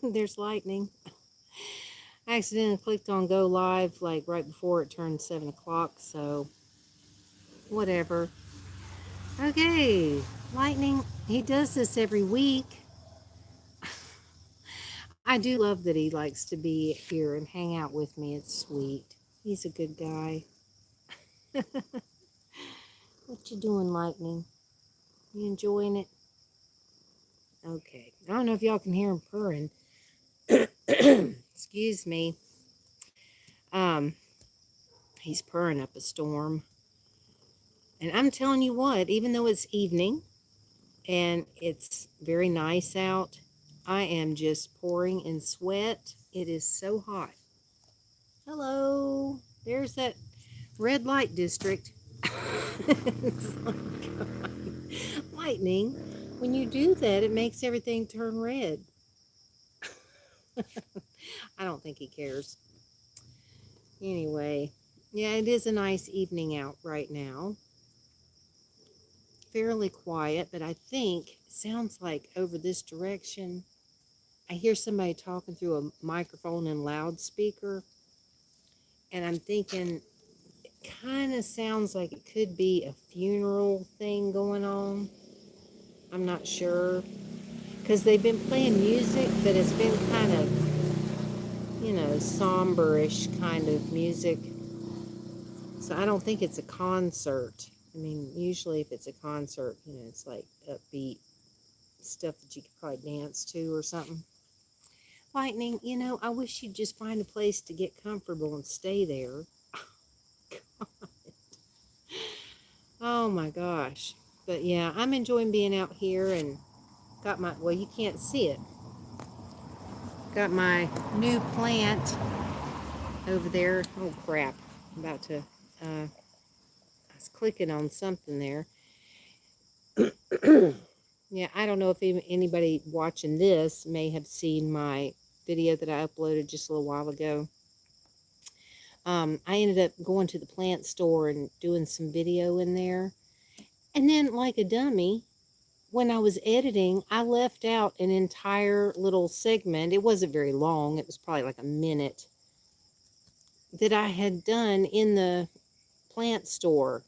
There's lightning. I accidentally clicked on go live like right before it turned 7 o'clock, so whatever. Okay, lightning, he does this every week. I do love that he likes to be here and hang out with me. It's sweet. He's a good guy. What you doing, Lightning? You enjoying it? Okay. I don't know if y'all can hear him purring. Excuse me. Um, he's purring up a storm. And I'm telling you what, even though it's evening and it's very nice out, I am just pouring in sweat. It is so hot. Hello. There's that red light district. It's like, God. Lightning, when you do that, it makes everything turn red. I don't think he cares. Anyway, yeah, it is a nice evening out right now. Fairly quiet, but I think it sounds like over this direction, I hear somebody talking through a microphone and loudspeaker, and I'm thinking it kind of sounds like it could be a funeral thing going on. I'm not sure because they've been playing music, but it's been kind of, somber-ish kind of music. So I don't think it's a concert. I mean, usually if it's a concert, it's like upbeat stuff that you could probably dance to or something. Lightning, I wish you'd just find a place to get comfortable and stay there. Oh my gosh. But yeah, I'm enjoying being out here and well, you can't see it. Got my new plant over there. Oh crap. I'm about to, I was clicking on something there. Yeah, I don't know if even anybody watching this may have seen my video that I uploaded just a little while ago. I ended up going to the plant store and doing some video in there. And then, like a dummy, when I was editing, I left out an entire little segment. It wasn't very long, it was probably like a minute that I had done in the plant store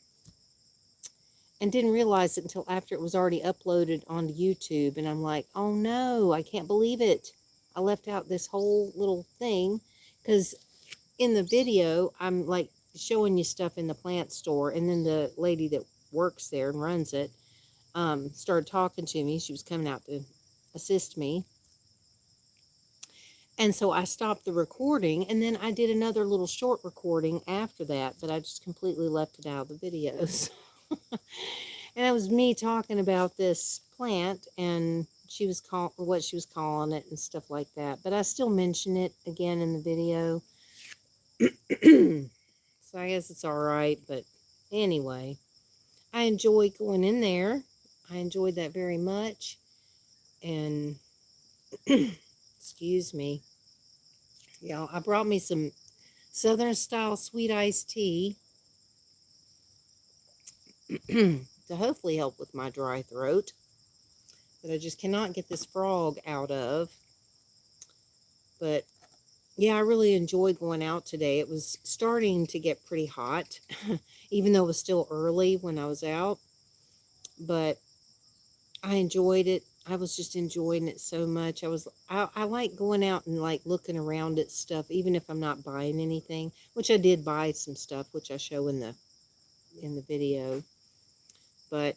and didn't realize it until after it was already uploaded onto YouTube. And I'm like, oh no, I can't believe it. I left out this whole little thing because in the video, I'm like showing you stuff in the plant store. And then the lady that works there and runs it started talking to me. She was coming out to assist me. And so I stopped the recording, and then I did another little short recording after that, but I just completely left it out of the videos. And it was me talking about this plant, and what she was calling it and stuff like that. But I still mention it again in the video. So I guess it's all right. But anyway, I enjoy going in there. I enjoyed that very much. And excuse me. Yeah, I brought me some Southern style sweet iced tea to hopefully help with my dry throat that I just cannot get this frog out of. But yeah, I really enjoyed going out today. It was starting to get pretty hot, even though it was still early when I was out. But I enjoyed it. I was just enjoying it so much. I like going out and like looking around at stuff, even if I'm not buying anything, which I did buy some stuff, which I show in the video. But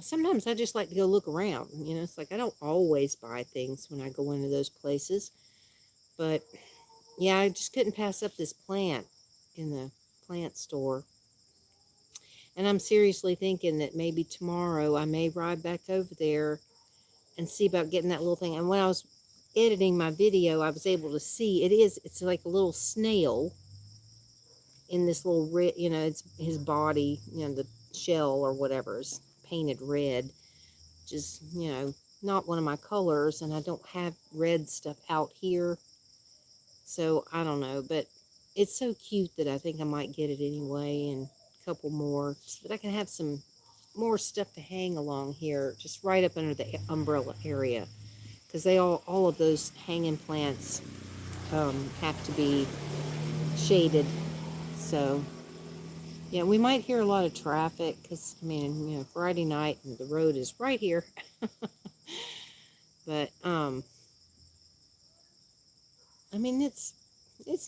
sometimes I just like to go look around. It's like I don't always buy things when I go into those places. But yeah, I just couldn't pass up this plant in the plant store. And I'm seriously thinking that maybe tomorrow I may ride back over there and see about getting that little thing. And when I was editing my video, I was able to see it's like a little snail in this little red, it's his body, the shell or whatever is painted red. Just, not one of my colors, and I don't have red stuff out here. So I don't know, but it's so cute that I think I might get it anyway, and a couple more so that I can have some more stuff to hang along here, just right up under the umbrella area. because they all of those hanging plants have to be shaded. So yeah, we might hear a lot of traffic because I mean, Friday night and the road is right here. But I mean, it's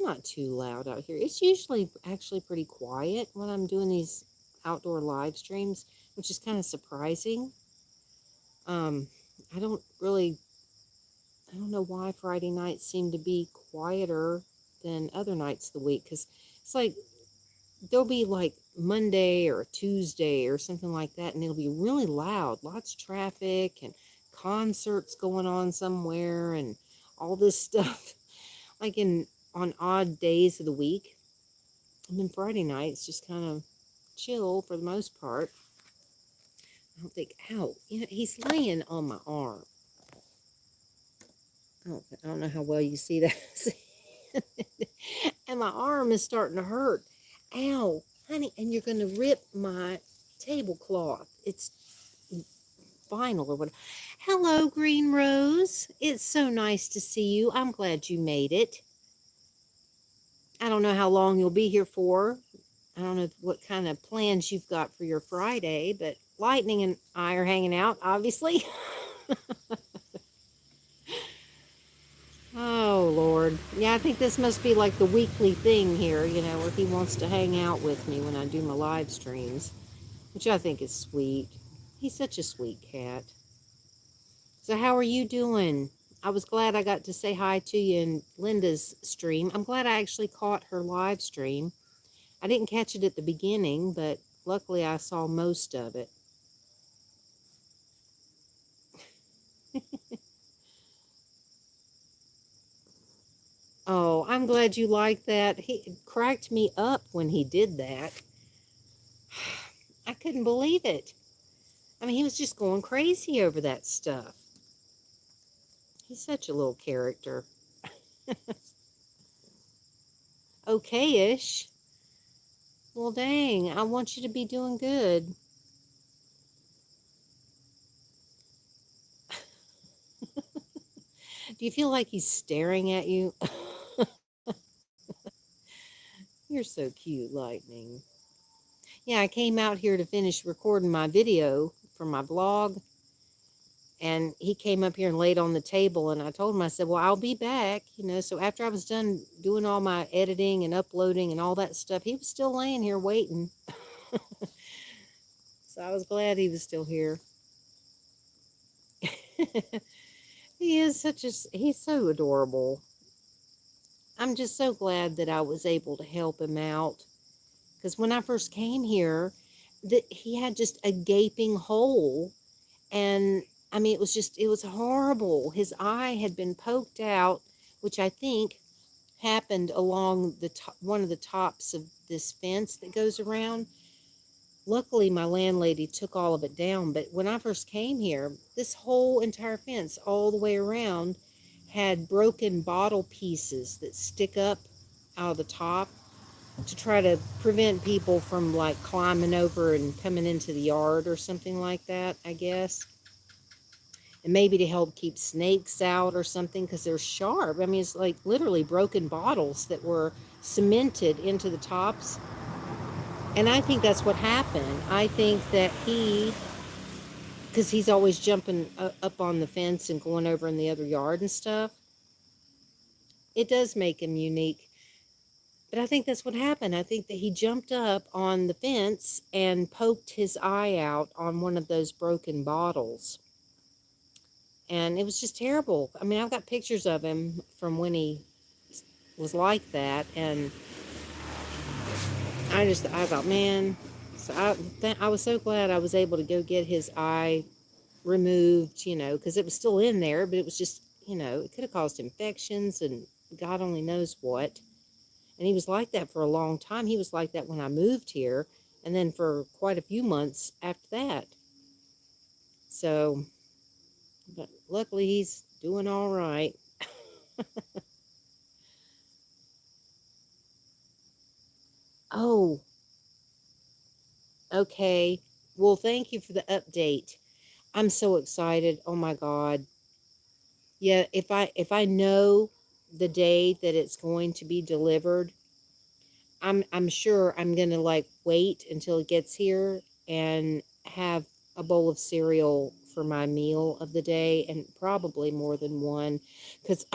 not too loud out here. It's usually actually pretty quiet when I'm doing these outdoor live streams, which is kind of surprising. Um, I don't really, I don't know why Friday nights seem to be quieter than other nights of the week because it's like there'll be like Monday or Tuesday or something like that, and it'll be really loud, lots of traffic and concerts going on somewhere and all this stuff. Like in on odd days of the week. And then Friday nights just kind of chill for the most part. I don't think, ow, he's laying on my arm. I don't know how well you see that. And my arm is starting to hurt. Ow, honey, and you're going to rip my tablecloth. It's vinyl or whatever. Hello, Green Rose. It's so nice to see you. I'm glad you made it. I don't know how long you'll be here for. I don't know what kind of plans you've got for your Friday, but Lightning and I are hanging out, obviously. Oh, Lord. Yeah, I think this must be like the weekly thing here, where he wants to hang out with me when I do my live streams, which I think is sweet. He's such a sweet cat. So, how are you doing? I was glad I got to say hi to you in Linda's stream. I'm glad I actually caught her live stream. I didn't catch it at the beginning, but luckily I saw most of it. Oh, I'm glad you like that. He cracked me up when he did that. I couldn't believe it. I mean, he was just going crazy over that stuff. He's such a little character. Okay-ish. Well, dang, I want you to be doing good. Do you feel like he's staring at you? You're so cute, Lightning. Yeah, I came out here to finish recording my video for my vlog, and he came up here and laid on the table, and I told him, I said, well, I'll be back, so after I was done doing all my editing and uploading and all that stuff, he was still laying here waiting. So I was glad he was still here. He's so adorable. I'm just so glad that I was able to help him out, because when I first came here, that he had just a gaping hole. And I mean, it was horrible. His eye had been poked out, which I think happened along one of the tops of this fence that goes around. Luckily, my landlady took all of it down. But when I first came here, this whole entire fence, all the way around, had broken bottle pieces that stick up out of the top to try to prevent people from like climbing over and coming into the yard or something like that, I guess. And maybe to help keep snakes out or something because they're sharp. I mean, it's like literally broken bottles that were cemented into the tops. And I think that's what happened. I think that because he's always jumping up on the fence and going over in the other yard and stuff, it does make him unique. But I think that's what happened. I think that he jumped up on the fence and poked his eye out on one of those broken bottles. And it was just terrible. I mean, I've got pictures of him from when he was like that. And I thought, man, so I was so glad I was able to go get his eye removed, because it was still in there, but it was just, it could have caused infections and God only knows what. And he was like that for a long time. He was like that when I moved here, and then for quite a few months after that. So, but luckily he's doing all right. Oh, okay. Well, thank you for the update. I'm so excited. Oh my God. Yeah, if I know the day that it's going to be delivered, I'm sure I'm gonna like wait until it gets here and have a bowl of cereal for my meal of the day, and probably more than one, because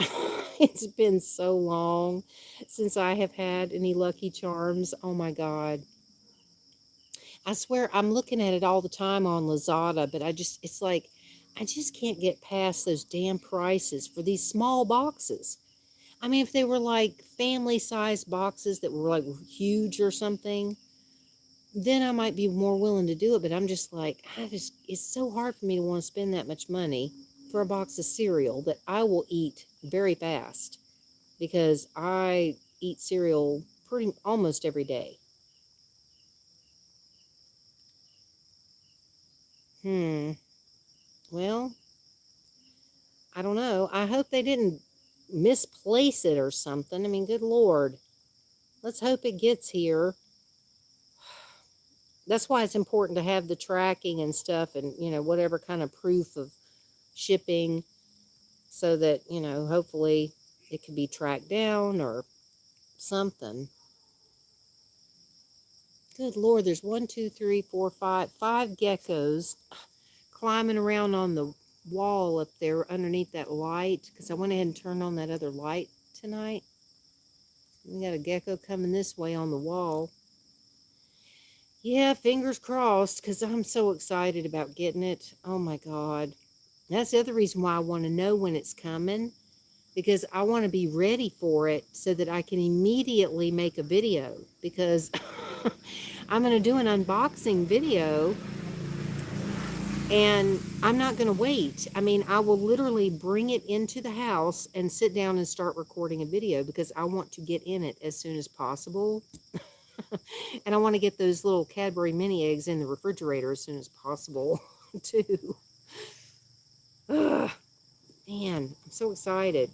it's been so long since I have had any Lucky Charms. Oh my God. I swear I'm looking at it all the time on Lazada, but it's like I just can't get past those damn prices for these small boxes. I mean, if they were like family size boxes that were like huge or something, then I might be more willing to do it. But I'm just like, it's so hard for me to want to spend that much money for a box of cereal that I will eat very fast because I eat cereal pretty almost every day. Hmm. Well, I don't know. I hope they didn't misplace it or something. I mean, good Lord. Let's hope it gets here. That's why it's important to have the tracking and stuff and, whatever kind of proof of shipping so that, hopefully it can be tracked down or something. Good Lord, there's one, two, three, four, five geckos climbing around on the wall up there underneath that light because I went ahead and turned on that other light tonight. We got a gecko coming this way on the wall. Yeah, fingers crossed because I'm so excited about getting it. Oh my God. That's the other reason why I want to know when it's coming because I want to be ready for it so that I can immediately make a video because I'm going to do an unboxing video and I'm not going to wait. I mean, I will literally bring it into the house and sit down and start recording a video because I want to get in it as soon as possible. And I want to get those little Cadbury mini eggs in the refrigerator as soon as possible, too. Ugh, man, I'm so excited.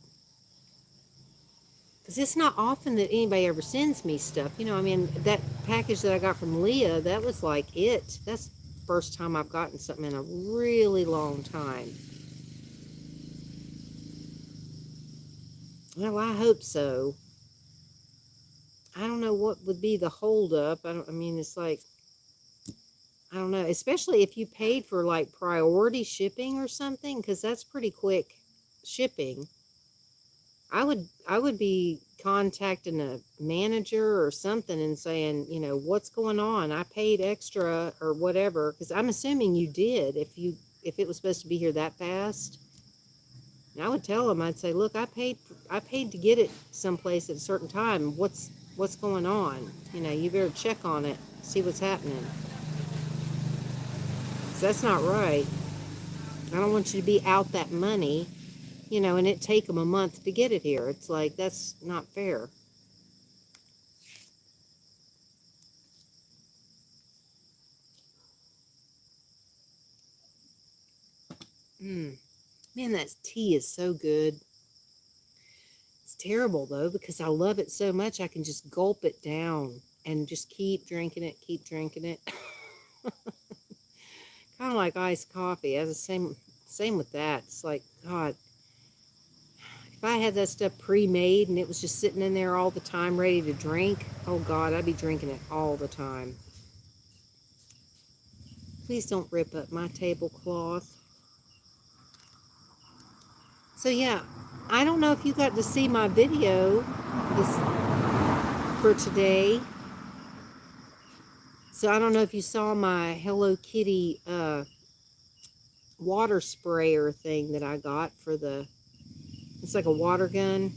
Because it's not often that anybody ever sends me stuff. I mean, that package that I got from Leah, that was like it. That's the first time I've gotten something in a really long time. Well, I hope so. I don't know what would be the holdup. I mean, it's like, I don't know, especially if you paid for like priority shipping or something, because that's pretty quick shipping. I would be contacting a manager or something and saying, what's going on? I paid extra or whatever, because I'm assuming you did if it was supposed to be here that fast. And I would tell them, I'd say, look, I paid to get it someplace at a certain time. What's going on? You better check on it, see what's happening. 'Cause that's not right. I don't want you to be out that money, and it take them a month to get it here. It's like, that's not fair. Mm. Man, that tea is so good. It's terrible though, because I love it so much I can just gulp it down and just keep drinking it. Kind of like iced coffee. As the same with that. It's like, God, if I had that stuff pre-made and it was just sitting in there all the time ready to drink, oh God, I'd be drinking it all the time. Please don't rip up my tablecloth. So yeah, I don't know if you got to see my video this for today. So I don't know if you saw my Hello Kitty water sprayer thing that I got for it's like a water gun.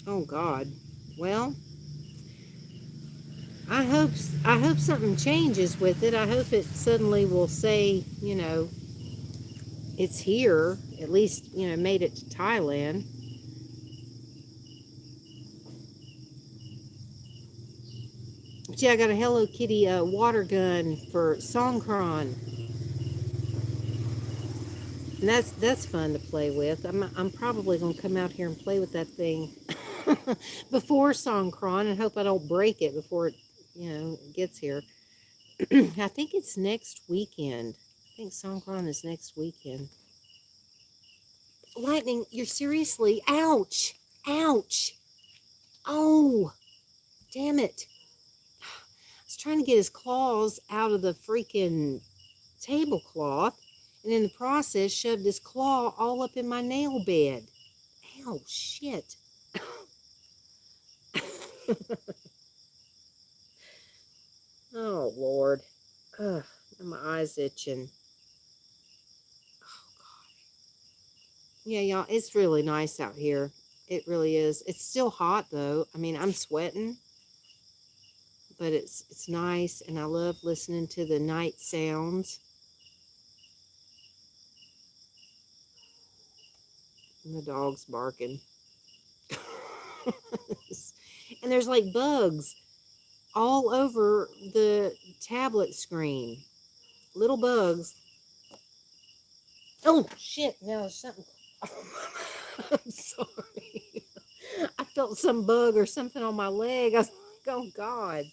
Oh God. Well, I hope I hope something changes with it. I hope it suddenly will say, it's here. At least, made it to Thailand. But yeah, I got a Hello Kitty water gun for Songkran. And that's fun to play with. I'm probably gonna come out here and play with that thing before Songkran and hope I don't break it before it gets here. I think it's next weekend. I think Songkran is next weekend. Lightning, you're seriously, ouch, ouch. Oh, damn it. I was trying to get his claws out of the freaking tablecloth, and in the process shoved his claw all up in my nail bed. Ow, shit. Oh, Lord. Ugh, my eyes itching. Yeah, y'all, it's really nice out here. It really is. It's still hot though. I mean, I'm sweating, but it's nice, and I love listening to the night sounds. And the dog's barking. And there's like bugs all over the tablet screen. Little bugs. Oh, shit. Now there's something. I'm sorry. I felt some bug or something on my leg. I was like, oh, God.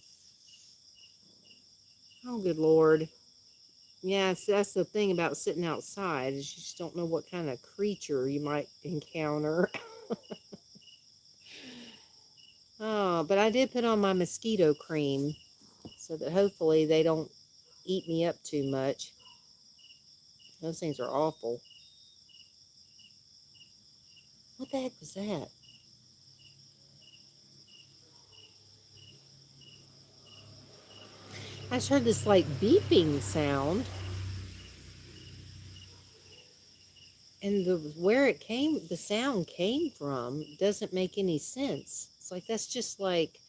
Oh, good Lord. Yes, that's the thing about sitting outside is you just don't know what kind of creature you might encounter. Oh, but I did put on my mosquito cream so that hopefully they don't eat me up too much. Those things are awful. What the heck was that? I just heard this like beeping sound, and where the sound came from doesn't make any sense. It's like that's just like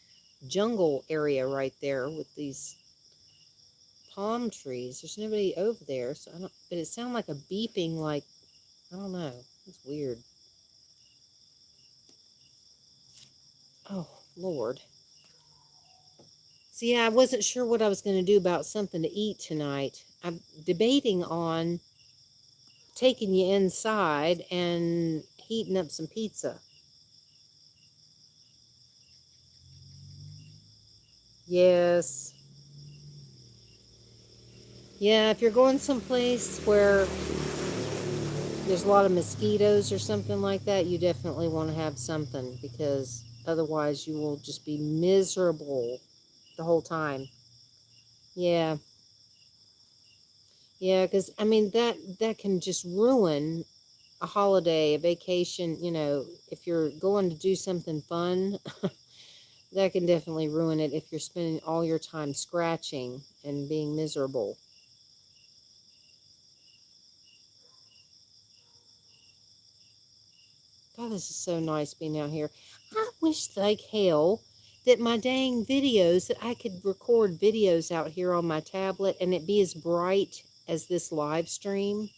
jungle area right there with these palm trees. There's nobody over there, so I don't. But it sounded like a beeping, like I don't know. It's weird. Oh Lord. So yeah, I wasn't sure what I was going to do about something to eat tonight. I'm debating on taking you inside and heating up some pizza. Yes. Yeah, if you're going someplace where there's a lot of mosquitoes or something like that, you definitely want to have something because otherwise you will just be miserable the whole time. Yeah. Yeah, because I mean that can just ruin a holiday, a vacation, if you're going to do something fun, that can definitely ruin it if you're spending all your time scratching and being miserable. God, this is so nice being out here. I wish like hell that my dang videos, that I could record videos out here on my tablet and it be as bright as this live stream.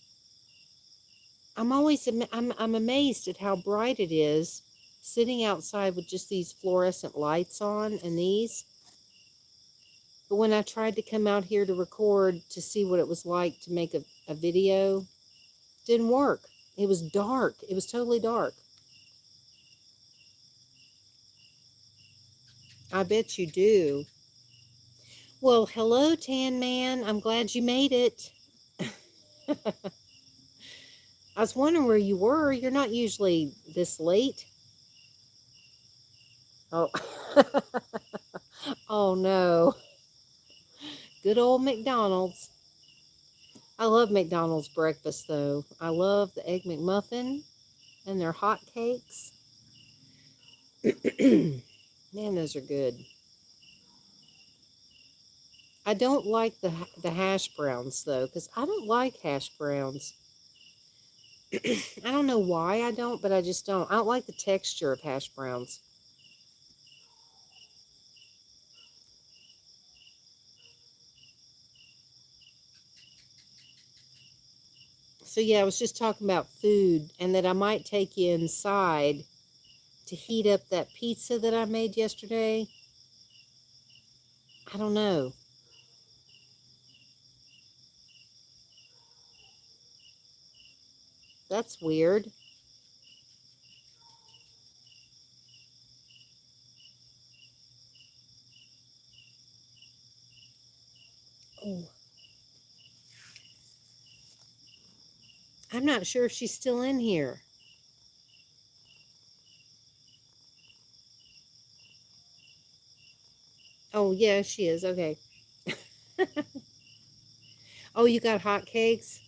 I'm amazed at how bright it is sitting outside with just these fluorescent lights on and these. But when I tried to come out here to record to see what it was like to make a video, didn't work. It was dark. It was totally dark. I bet you do. Well, hello, Tan Man. I'm glad you made it. I was wondering where you were. You're not usually this late. Oh. Oh no. Good old McDonald's. I love McDonald's breakfast though. I love the Egg McMuffin and their hot cakes. Man, those are good. I don't like the hash browns though, because I don't like hash browns. I don't know why I don't, but I just don't. I don't like the texture of hash browns. So yeah, I was just talking about food and that I might take you inside to heat up that pizza that I made yesterday. I don't know. That's weird. Oh, I'm not sure if she's still in here. Oh, yeah, she is. Okay. Oh, you got hot cakes?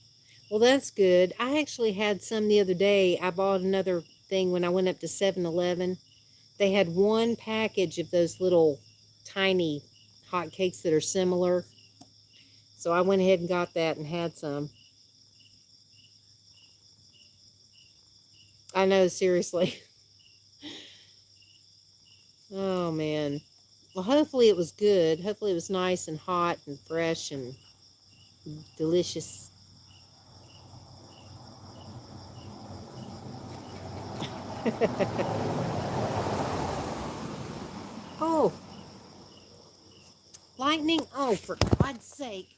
Well, that's good. I actually had some the other day. I bought another thing when I went up to 7-Eleven. They had one package of those little tiny hot cakes that are similar. So I went ahead and got that and had some. I know, seriously. Oh, man. Well, hopefully it was good. Hopefully it was nice and hot and fresh and delicious. Oh, lightning. Oh, for God's sake.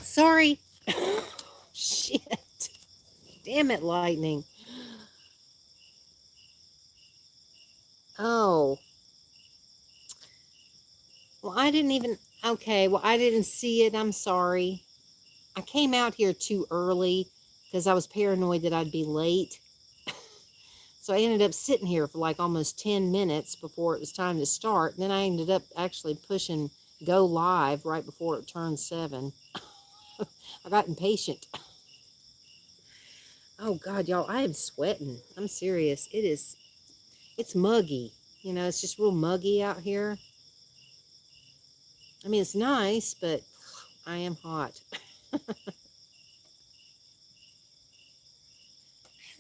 Sorry. Shit. Damn it, lightning. Oh. Well, I didn't even. Okay, well, I didn't see it. I'm sorry. I came out here too early because I was paranoid that I'd be late. So I ended up sitting here for like almost 10 minutes before it was time to start. And then I ended up actually pushing go live right before it turned 7. I got impatient. Oh God, y'all, I am sweating. I'm serious. It's muggy. You know, it's just real muggy out here. I mean, it's nice, but I am hot. I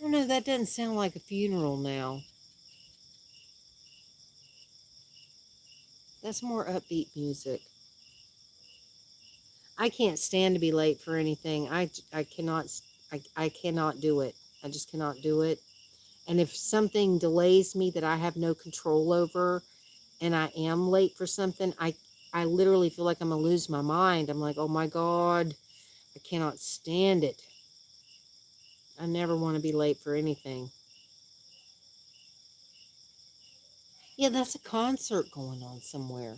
don't know, that doesn't sound like a funeral now. That's more upbeat music. I can't stand to be late for anything. I cannot I cannot do it. I just cannot do it. And if something delays me that I have no control over and I am late for something, I literally feel like I'm gonna lose my mind. I'm like, "Oh my God, I cannot stand it." I never want to be late for anything. Yeah, that's a concert going on somewhere.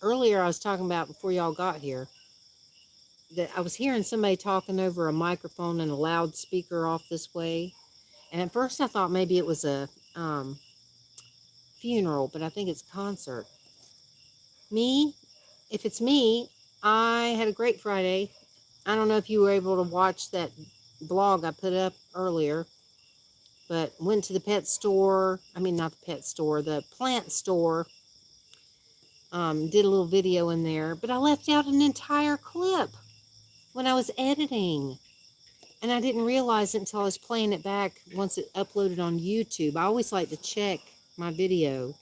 Earlier I was talking about before y'all got here that I was hearing somebody talking over a microphone and a loudspeaker off this way. And at first I thought maybe it was a funeral, but I think it's a concert. Me, if it's me, I had a great Friday. I don't know if you were able to watch that blog I put up earlier, but went to the pet store. I mean, not the pet store, the plant store. Did a little video in there, but I left out an entire clip when I was editing. And I didn't realize it until I was playing it back once it uploaded on YouTube. I always like to check my video,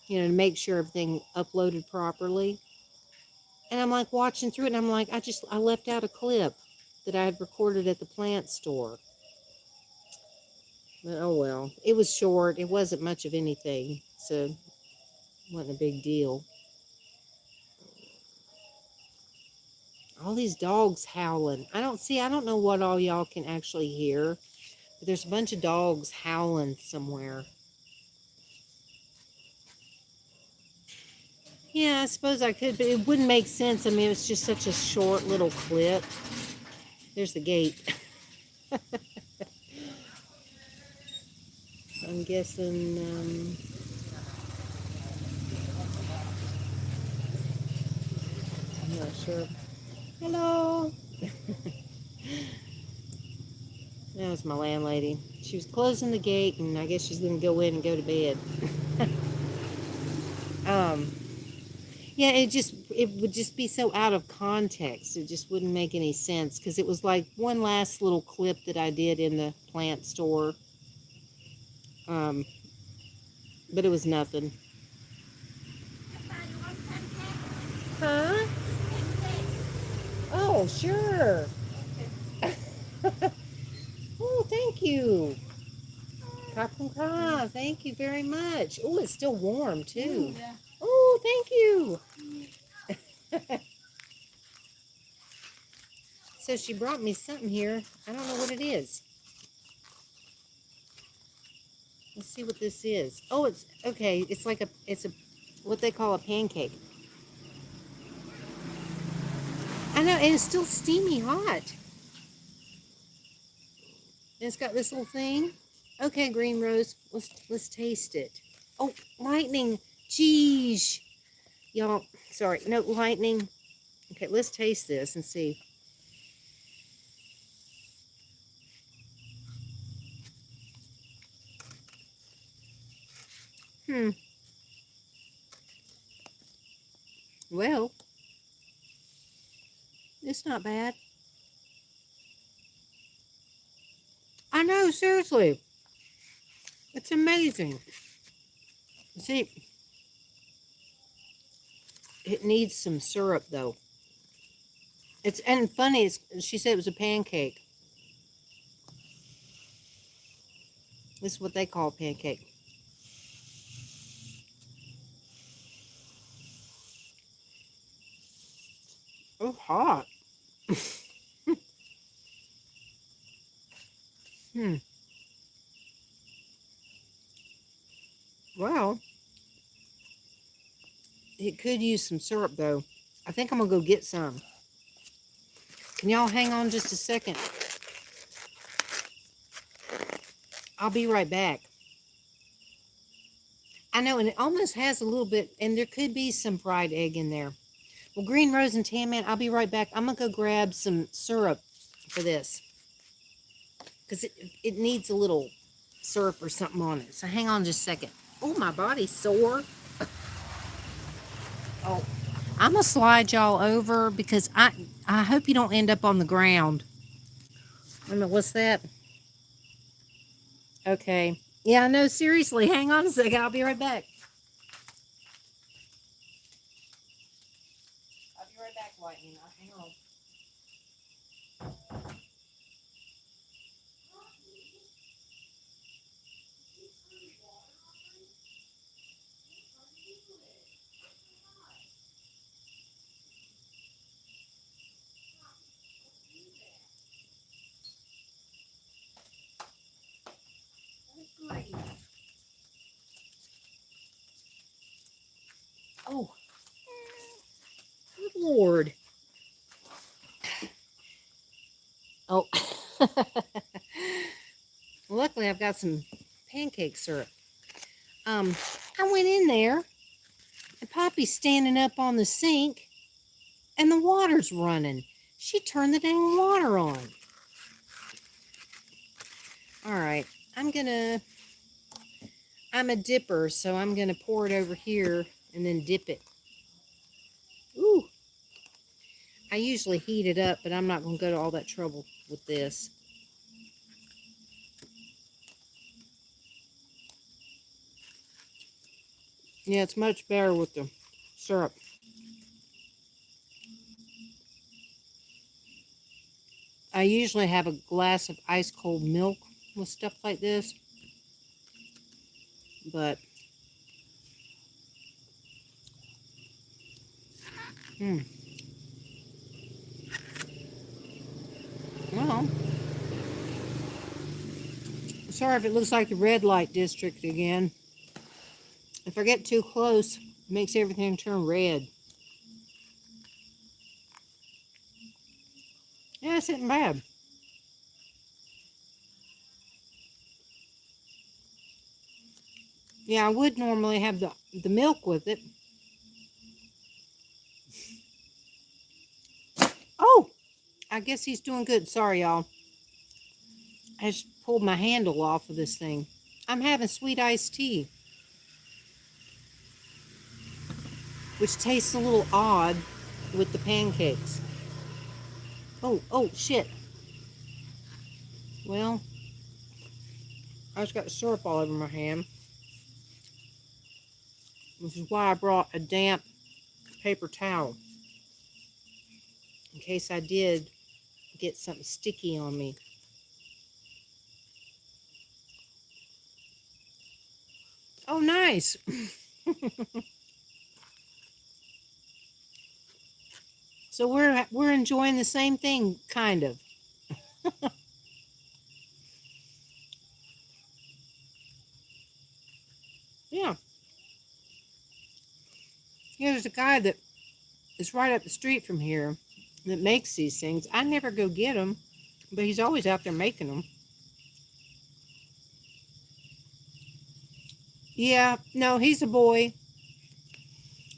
you know, to make sure everything uploaded properly. And I'm like watching through it and I'm like, I left out a clip that I had recorded at the plant store. But oh well. It was short. It wasn't much of anything. So it wasn't a big deal. All these dogs howling. I don't know what all y'all can actually hear. But there's a bunch of dogs howling somewhere. Yeah, I suppose I could, but it wouldn't make sense. I mean, it's just such a short little clip. There's the gate. I'm guessing, I'm not sure. Hello. That was my landlady. She was closing the gate, and I guess she's going to go in and go to bed. um, yeah, it would just be so out of context. It just wouldn't make any sense because it was like one last little clip that I did in the plant store. Um, but it was nothing. Huh? Oh, sure. Oh, thank you. Kapungka, thank you very much. Oh, it's still warm too. Yeah. Oh, thank you. So she brought me something here. I don't know what it is. Let's see what this is. Oh, it's okay. It's like it's a what they call a pancake. I know, and it's still steamy hot. And it's got this little thing. Okay, Green Rose, let's taste it. Oh, lightning. Jeez. Y'all, sorry. No, lightning. Okay, let's taste this and see. Well, it's not bad. I know, seriously. It's amazing. See, it needs some syrup though. It's and funny. She said it was a pancake. This is what they call a pancake. Oh, hot. Hmm. Well, it could use some syrup though. I think I'm gonna go get some. Can y'all hang on just a second? I'll be right back. I know, and it almost has a little bit, and there could be some fried egg in there. Well, Green Rose and Tan Man, I'll be right back. I'm gonna go grab some syrup for this because it needs a little syrup or something on it. So hang on just a second. Oh, my body's sore. Oh, I'm gonna slide y'all over because I hope you don't end up on the ground. Wait a minute, what's that? Okay. Yeah, no, seriously, hang on a second. I'll be right back. I'll be right back, Lightning. Hang on. Oh, good Lord. Oh, luckily I've got some pancake syrup. I went in there and Poppy's standing up on the sink and the water's running. She turned the dang water on. All right, I'm a dipper, so I'm gonna pour it over here and then dip it. Ooh, I usually heat it up, but I'm not gonna go to all that trouble with this. Yeah, it's much better with the syrup. I usually have a glass of ice cold milk with stuff like this, but well, sorry if it looks like the red light district again. If I get too close, it makes everything turn red. Yeah, it's not bad. Yeah, I would normally have the milk with it. Oh, I guess he's doing good. Sorry, y'all. I just pulled my handle off of this thing. I'm having sweet iced tea, which tastes a little odd with the pancakes. Oh, shit. Well, I just got syrup all over my hand, which is why I brought a damp paper towel in case I did get something sticky on me. Oh, nice. So we're enjoying the same thing, kind of. Yeah. There's a guy that is right up the street from here. that makes these things. I never go get them, but he's always out there making them. Yeah, no, he's a boy.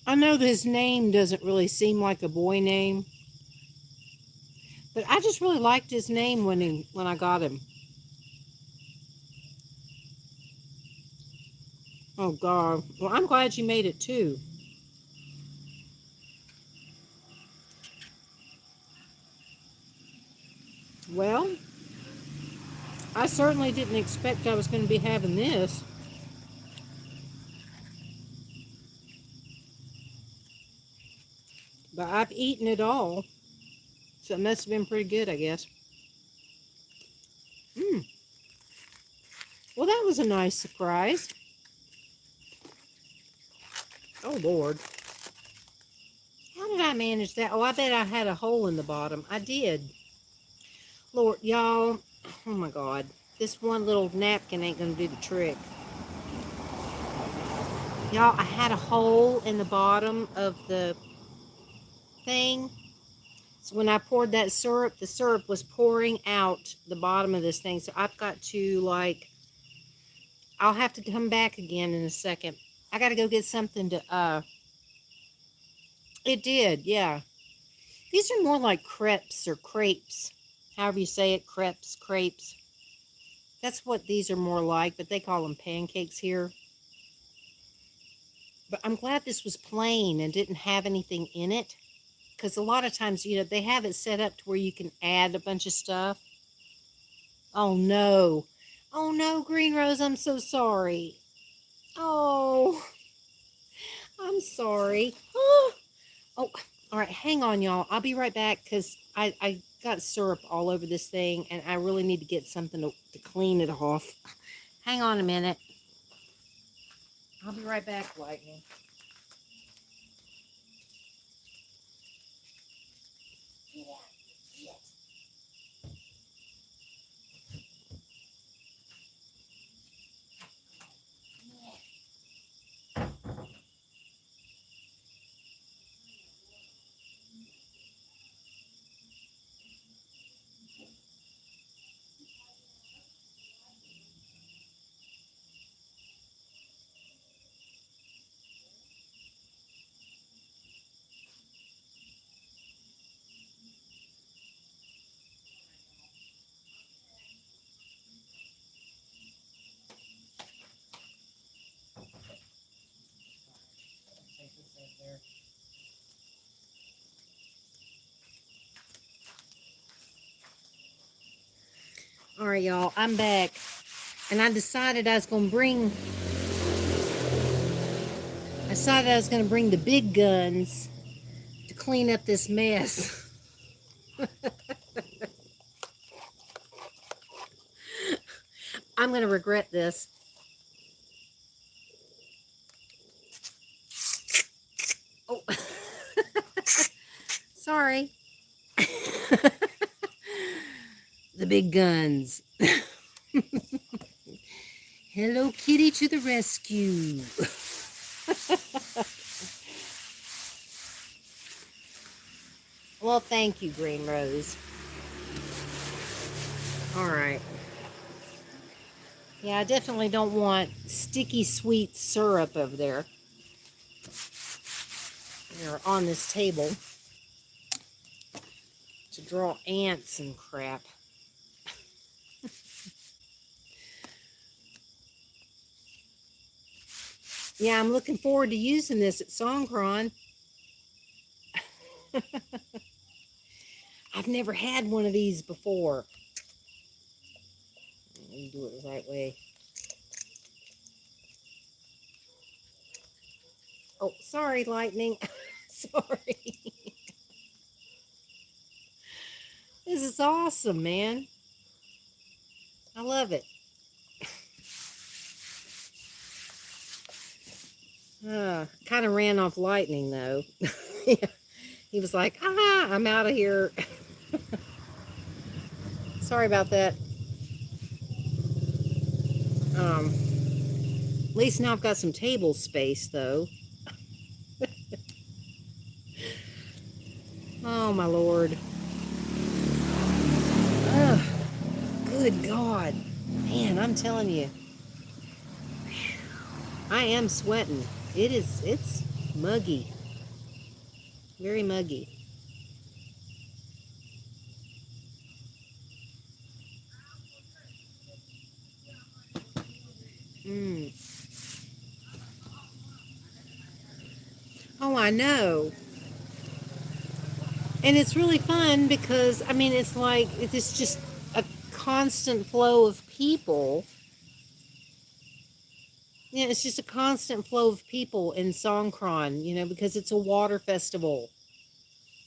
I know that his name doesn't really seem like a boy name, but I just really liked his name when I got him. Oh God. Well, I'm glad you made it too. Well, I certainly didn't expect I was going to be having this, but I've eaten it all, so it must have been pretty good, I guess. Mm. Well, that was a nice surprise. Oh Lord. How did I manage that? Oh, I bet I had a hole in the bottom. I did. Lord, y'all. Oh my God. This one little napkin ain't going to do the trick. Y'all, I had a hole in the bottom of the thing. So when I poured that syrup, the syrup was pouring out the bottom of this thing. So I've got to, like, I'll have to come back again in a second. I got to go get something to, it did, yeah. These are more like crepes or crepes. However you say it, crepes, crepes. That's what these are more like, but they call them pancakes here. But I'm glad this was plain and didn't have anything in it. Because a lot of times, they have it set up to where you can add a bunch of stuff. Oh no. Oh no, Green Rose, I'm so sorry. Oh, I'm sorry. Oh, oh, all right, hang on, y'all. I'll be right back because I got syrup all over this thing and I really need to get something to clean it off. Hang on a minute. I'll be right back, Lightning. All right, y'all, I'm back. And I decided I was going to bring the big guns to clean up this mess. I'm going to regret this. Oh, sorry. The big guns. Hello Kitty to the rescue. Well, thank you, Green Rose. All right. Yeah, I definitely don't want sticky sweet syrup over there. Or on this table to draw ants and crap. Yeah, I'm looking forward to using this at Songkran. I've never had one of these before. Let me do it the right way. Oh, sorry, Lightning. Sorry. This is awesome, man. I love it. Kind of ran off Lightning, though. He was like, I'm out of here. Sorry about that. At least now I've got some table space, though. Oh, my Lord. Ugh, good God. Man, I'm telling you, I am sweating. It's muggy. Very muggy. Mm. Oh, I know. And it's really fun because, I mean, it's like, it's just a constant flow of people. Yeah, it's just a constant flow of people in Songkran, because it's a water festival.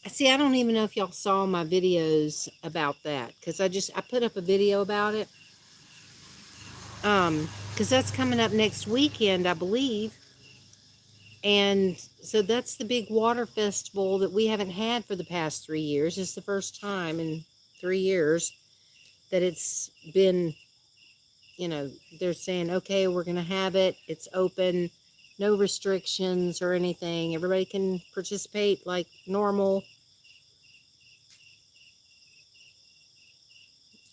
See, I don't even know if y'all saw my videos about that because I put up a video about it. Because that's coming up next weekend, I believe. And so that's the big water festival that we haven't had for the past 3 years. It's the first time in 3 years that it's been, they're saying, okay, we're going to have it. It's open, no restrictions or anything. Everybody can participate like normal.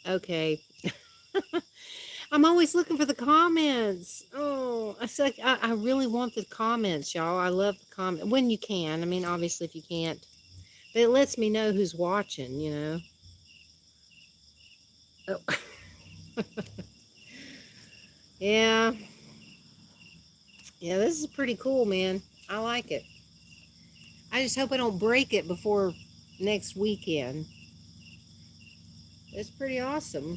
Okay. I'm always looking for the comments. Oh, I said I really want the comments, y'all. I love the comment when you can. I mean, obviously, if you can't, but it lets me know who's watching. Oh. Yeah, yeah. This is pretty cool, man. I like it. I just hope I don't break it before next weekend. It's pretty awesome.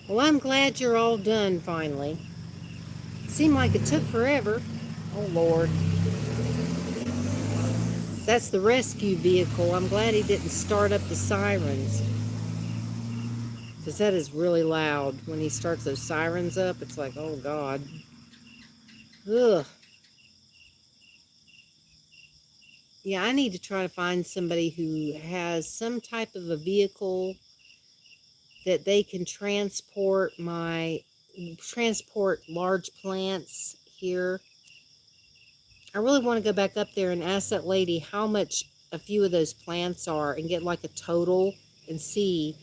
Well, I'm glad you're all done finally. Seemed like it took forever. Oh Lord. That's the rescue vehicle. I'm glad he didn't start up the sirens. Because that is really loud. When he starts those sirens up, it's like, oh God. Ugh. Yeah, I need to try to find somebody who has some type of a vehicle that they can transport large plants here. I really want to go back up there and ask that lady how much a few of those plants are and get like a total and see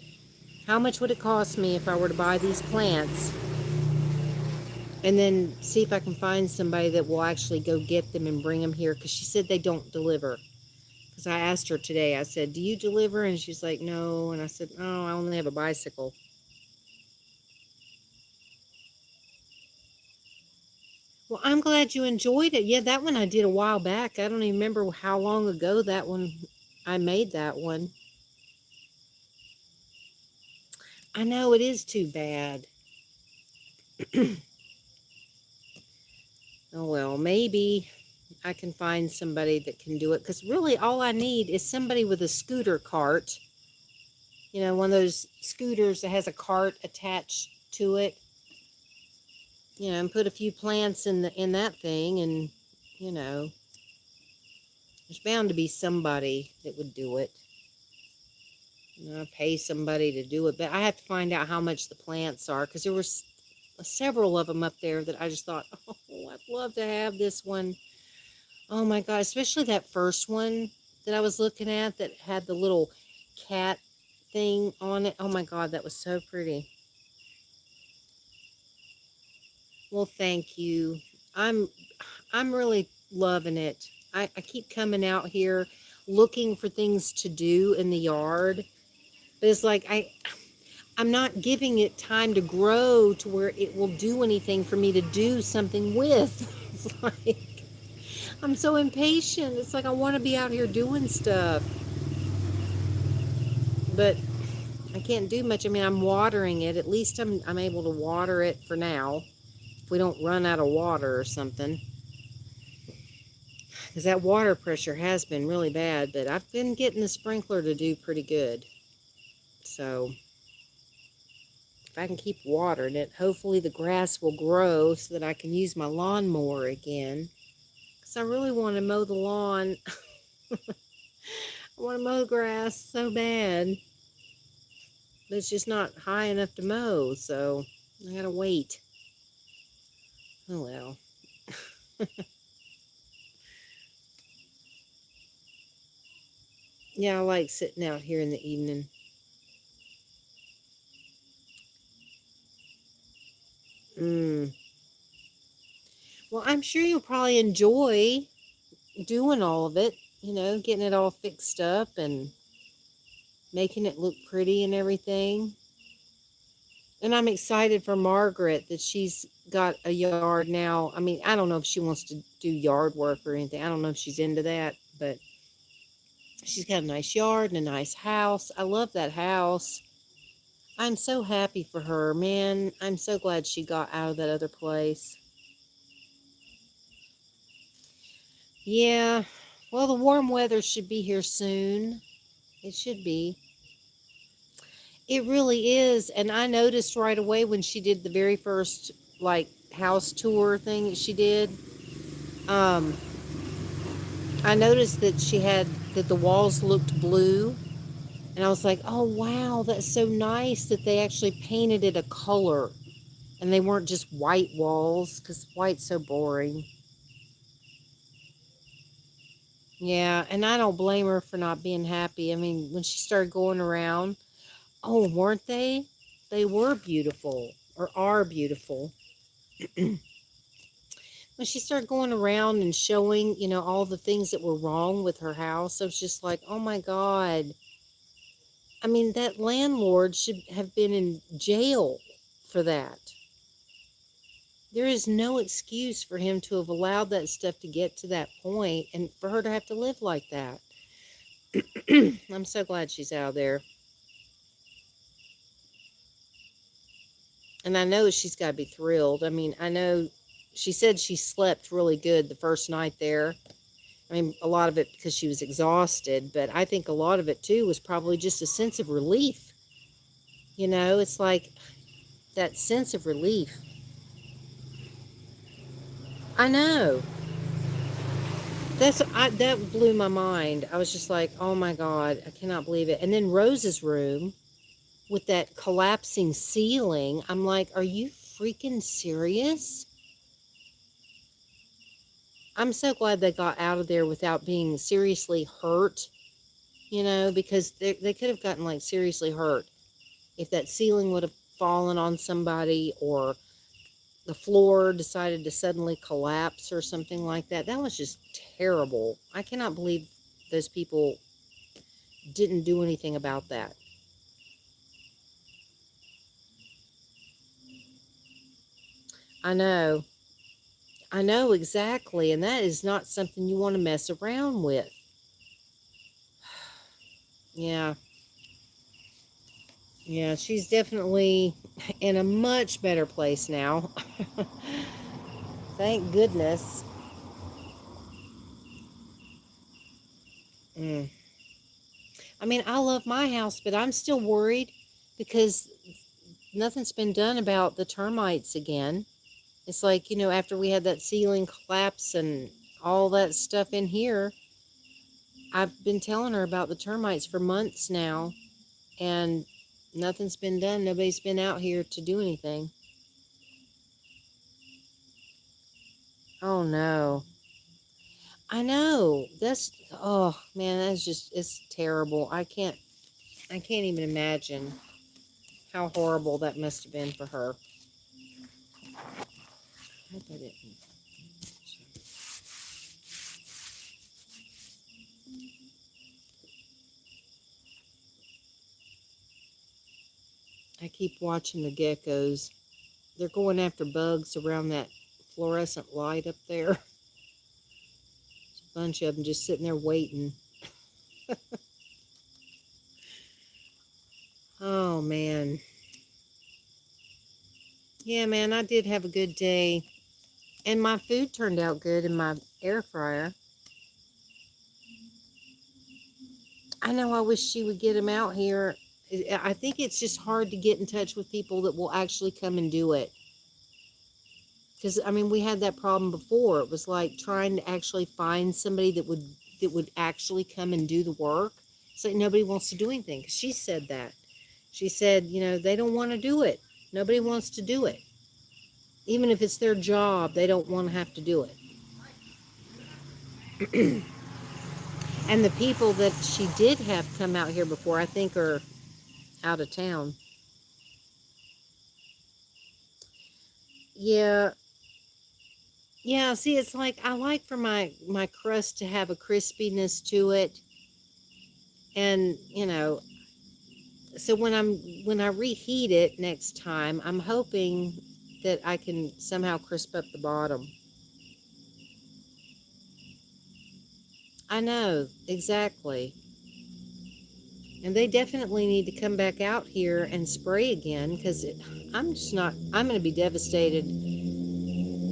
how much would it cost me if I were to buy these plants, and then see if I can find somebody that will actually go get them and bring them here, because she said they don't deliver. Because I asked her today, I said, do you deliver? And she's like, no. And I said, oh, I only have a bicycle. Well, I'm glad you enjoyed it. Yeah, that one I did a while back. I don't even remember how long ago that one I made that one. I know, it is too bad. Oh well, maybe I can find somebody that can do it, because really all I need is somebody with a scooter cart. One of those scooters that has a cart attached to it. And put a few plants in that thing, and you know, there's bound to be somebody that would do it. Pay somebody to do it, but I have to find out how much the plants are, because there were several of them up there that I just thought, oh, I'd love to have this one. Oh my God, especially that first one that I was looking at that had the little cat thing on it. Oh my God, that was so pretty. Well, thank you. I'm I'm really loving it. I keep coming out here looking for things to do in the yard. But it's like I'm not giving it time to grow to where it will do anything for me to do something with. It's like I'm so impatient. It's like I want to be out here doing stuff. But I can't do much. I mean, I'm watering it. At least I'm able to water it for now. If we don't run out of water or something. Because that water pressure has been really bad, but I've been getting the sprinkler to do pretty good. So if I can keep watering it, hopefully the grass will grow so that I can use my lawnmower again. Because I really want to mow the lawn. I want to mow the grass so bad. But it's just not high enough to mow, so I gotta wait. Oh well. Yeah, I like sitting out here in the evening. Mm. Well, I'm sure you'll probably enjoy doing all of it, getting it all fixed up and making it look pretty and everything. And I'm excited for Margaret that she's got a yard now. I mean, I don't know if she wants to do yard work or anything. I don't know if she's into that, but she's got a nice yard and a nice house. I love that house. I'm so happy for her, man. I'm so glad she got out of that other place. Yeah. Well, the warm weather should be here soon. It should be. It really is. And I noticed right away when she did the very first like house tour thing that she did. Um, I noticed that that the walls looked blue. And I was like, oh wow, that's so nice that they actually painted it a color and they weren't just white walls because white's so boring. Yeah, and I don't blame her for not being happy. I mean, when she started going around, oh, weren't they? They were beautiful or are beautiful. When she started going around and showing, all the things that were wrong with her house, I was just like, oh my God. I mean, that landlord should have been in jail for that. There is no excuse for him to have allowed that stuff to get to that point and for her to have to live like that. I'm so glad she's out of there. And I know she's got to be thrilled. I mean, I know she said she slept really good the first night there. I mean, a lot of it because she was exhausted, but I think a lot of it too was probably just a sense of relief. It's like that sense of relief. I know. That blew my mind. I was just like, "Oh my God, I cannot believe it." And then Rose's room with that collapsing ceiling, I'm like, "Are you freaking serious?" I'm so glad they got out of there without being seriously hurt, because they could have gotten like seriously hurt if that ceiling would have fallen on somebody or the floor decided to suddenly collapse or something like that. That was just terrible. I cannot believe those people didn't do anything about that. I know. I know exactly. And that is not something you want to mess around with. Yeah. Yeah, she's definitely in a much better place now. Thank goodness. Mm. I mean, I love my house, but I'm still worried because nothing's been done about the termites again. It's like, after we had that ceiling collapse and all that stuff in here, I've been telling her about the termites for months now, and nothing's been done. Nobody's been out here to do anything. Oh no. I know. Oh man, it's terrible. I can't even imagine how horrible that must have been for her. I hope I didn't. I keep watching the geckos. They're going after bugs around that fluorescent light up there. A bunch of them just sitting there waiting. Oh man. Yeah, man, I did have a good day. And my food turned out good in my air fryer. I know I wish she would get them out here. I think it's just hard to get in touch with people that will actually come and do it. Because I mean, we had that problem before. It was like trying to actually find somebody that would actually come and do the work. It's like nobody wants to do anything. She said that. She said, they don't want to do it. Nobody wants to do it. Even if it's their job, they don't want to have to do it. And the people that she did have come out here before, I think, are out of town. Yeah. Yeah, see, it's like I like for my crust to have a crispiness to it. And, so when I reheat it next time, I'm hoping that I can somehow crisp up the bottom. I know, exactly. And they definitely need to come back out here and spray again because I'm just not, I'm going to be devastated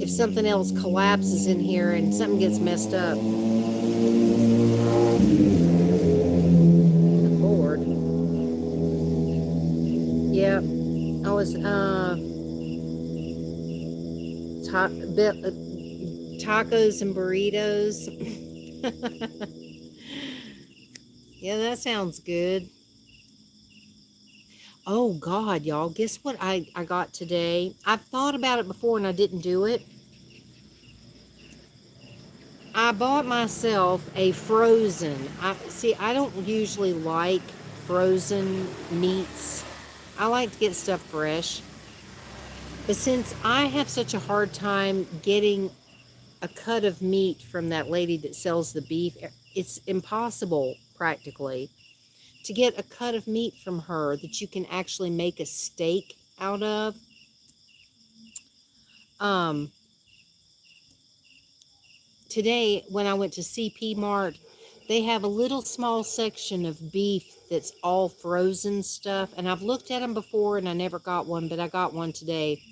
if something else collapses in here and something gets messed up. Good Lord. Yeah, I was, tacos and burritos. Yeah, that sounds good. Oh God, y'all, guess what I got today? I've thought about it before and I didn't do it. I bought myself a frozen. I don't usually like frozen meats. I like to get stuff fresh. But since I have such a hard time getting a cut of meat from that lady that sells the beef, it's impossible practically to get a cut of meat from her that you can actually make a steak out of. Um, Today, when I went to CP Mart, they have a little small section of beef that's all frozen stuff. And I've looked at them before and I never got one, but I got one today.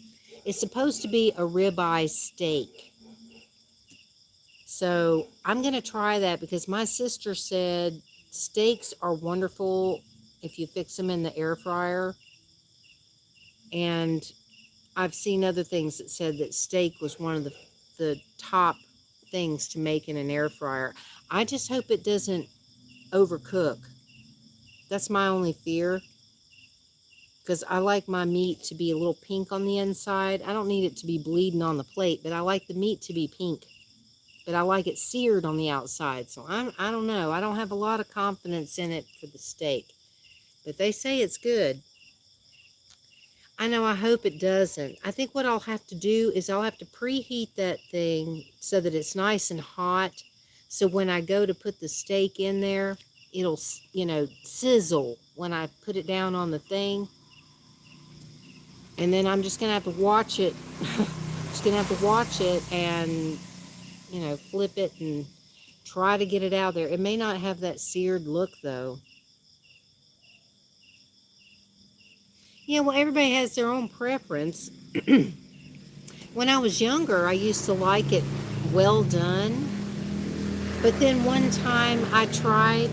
It's supposed to be a ribeye steak. So I'm going to try that because my sister said steaks are wonderful if you fix them in the air fryer. And I've seen other things that said that steak was one of the top things to make in an air fryer. I just hope it doesn't overcook. That's my only fear because I like my meat to be a little pink on the inside. I don't need it to be bleeding on the plate, but I like the meat to be pink. But I like it seared on the outside. So I don't know. I don't have a lot of confidence in it for the steak. But they say it's good. I know, I hope it doesn't. I think what I'll have to do is I'll have to preheat that thing so that it's nice and hot. So when I go to put the steak in there, it'll, sizzle when I put it down on the thing. And then I'm just going to have to watch it. Just going to have to watch it and, flip it and try to get it out there. It may not have that seared look, though. Yeah, well, everybody has their own preference. When I was younger, I used to like it well done. But then one time I tried,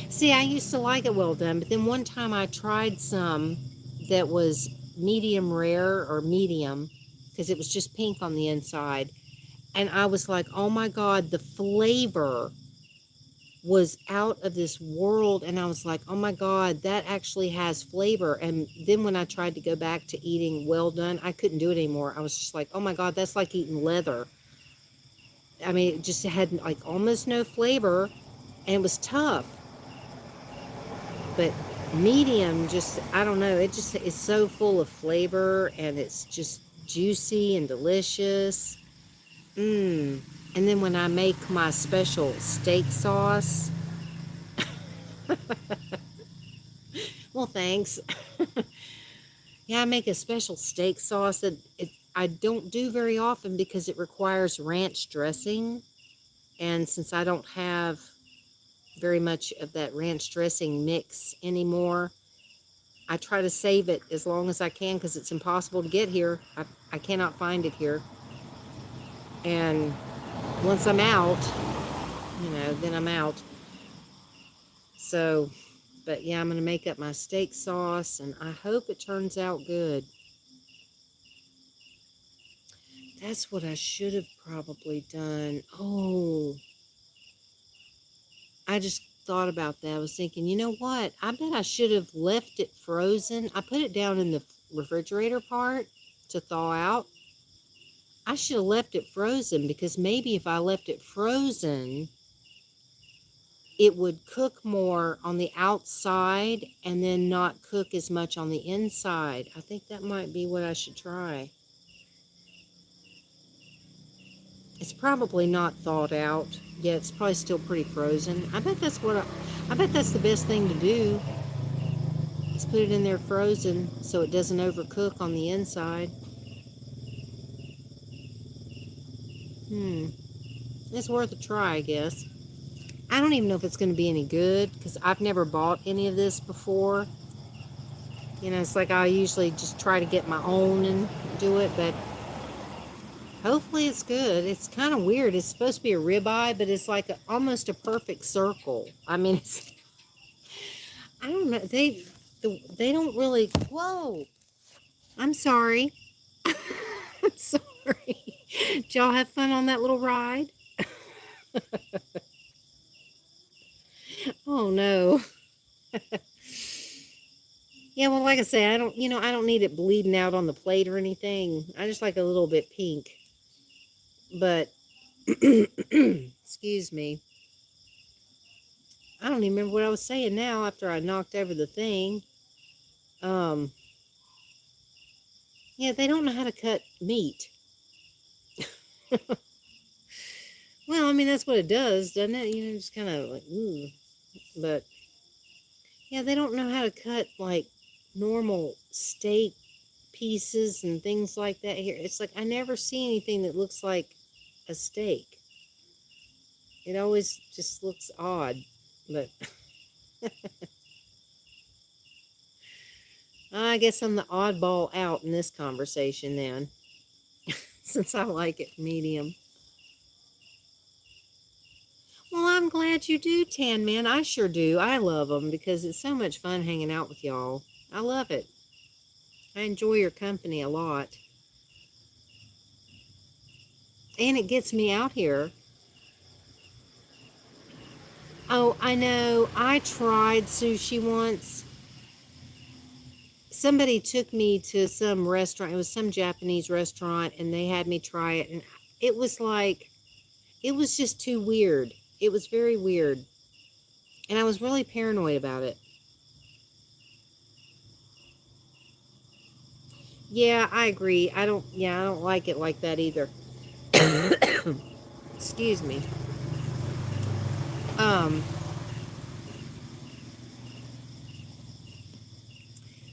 see, I used to like it well done, but then one time I tried some that was medium rare or medium because it was just pink on the inside. And I was like, oh my God, the flavor was out of this world. And I was like, oh my God, that actually has flavor. And then when I tried to go back to eating well done, I couldn't do it anymore. I was just like, oh my God, that's like eating leather. I mean, it just had like almost no flavor and it was tough. But medium, just, I don't know, it just is so full of flavor and it's just juicy and delicious. Mmm. And then when I make my special steak sauce, well, thanks. Yeah, I make a special steak sauce that I don't do very often because it requires ranch dressing. And since I don't have very much of that ranch dressing mix anymore, I try to save it as long as I can because it's impossible to get here. I cannot find it here. And once I'm out, then I'm out. So, but yeah, I'm going to make up my steak sauce and I hope it turns out good. That's what I should have probably done. Oh, I just thought about that. I was thinking, you know what? I bet I should have left it frozen. I put it down in refrigerator part to thaw out. I should have left it frozen, because maybe if I left it frozen, it would cook more on the outside and then not cook as much on the inside. I think that might be what I should try. It's probably not thawed out. Yeah, it's probably still pretty frozen. I bet that's I bet that's the best thing to do. Is put it in there frozen so it doesn't overcook on the inside. It's worth a try, I guess. I don't even know if it's going to be any good, because I've never bought any of this before. You know, it's like I usually just try to get my own and do it, but hopefully it's good. It's kind of weird. It's supposed to be a ribeye, but it's like almost a perfect circle. I mean, I don't know. They don't really. Whoa! I'm sorry. I'm sorry. Did y'all have fun on that little ride? Oh no. Yeah, well, like I say, I don't need it bleeding out on the plate or anything. I just like a little bit pink. But, excuse me. I don't even remember what I was saying now after I knocked over the thing. Yeah, they don't know how to cut meat. Well, I mean, that's what it does, doesn't it? You know, just kind of like, ooh. But, yeah, they don't know how to cut, like, normal steak pieces and things like that here. It's like I never see anything that looks like a steak. It always just looks odd. But I guess I'm the oddball out in this conversation then, since I like it medium. Well, I'm glad you do, Tan Man. I sure do. I love them because it's so much fun hanging out with y'all. I love it. I enjoy your company a lot. And it gets me out here. Oh, I know. I tried sushi once. Somebody took me to some restaurant. It was some Japanese restaurant, and they had me try it. And it was like, it was just too weird. It was very weird. And I was really paranoid about it. Yeah, I agree. I don't like it like that either. Excuse me. Um,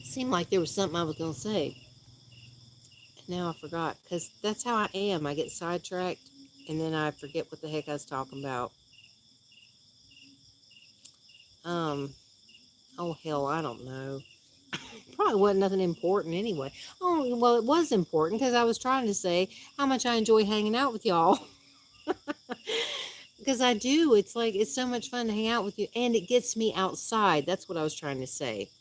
Seemed like there was something I was going to say. Now I forgot, because that's how I am. I get sidetracked, and then I forget what the heck I was talking about. Um, oh hell, I don't know. Probably wasn't nothing important anyway. Oh, well, it was important because I was trying to say how much I enjoy hanging out with y'all. Because I do. It's like, it's so much fun to hang out with you, and it gets me outside. That's what I was trying to say.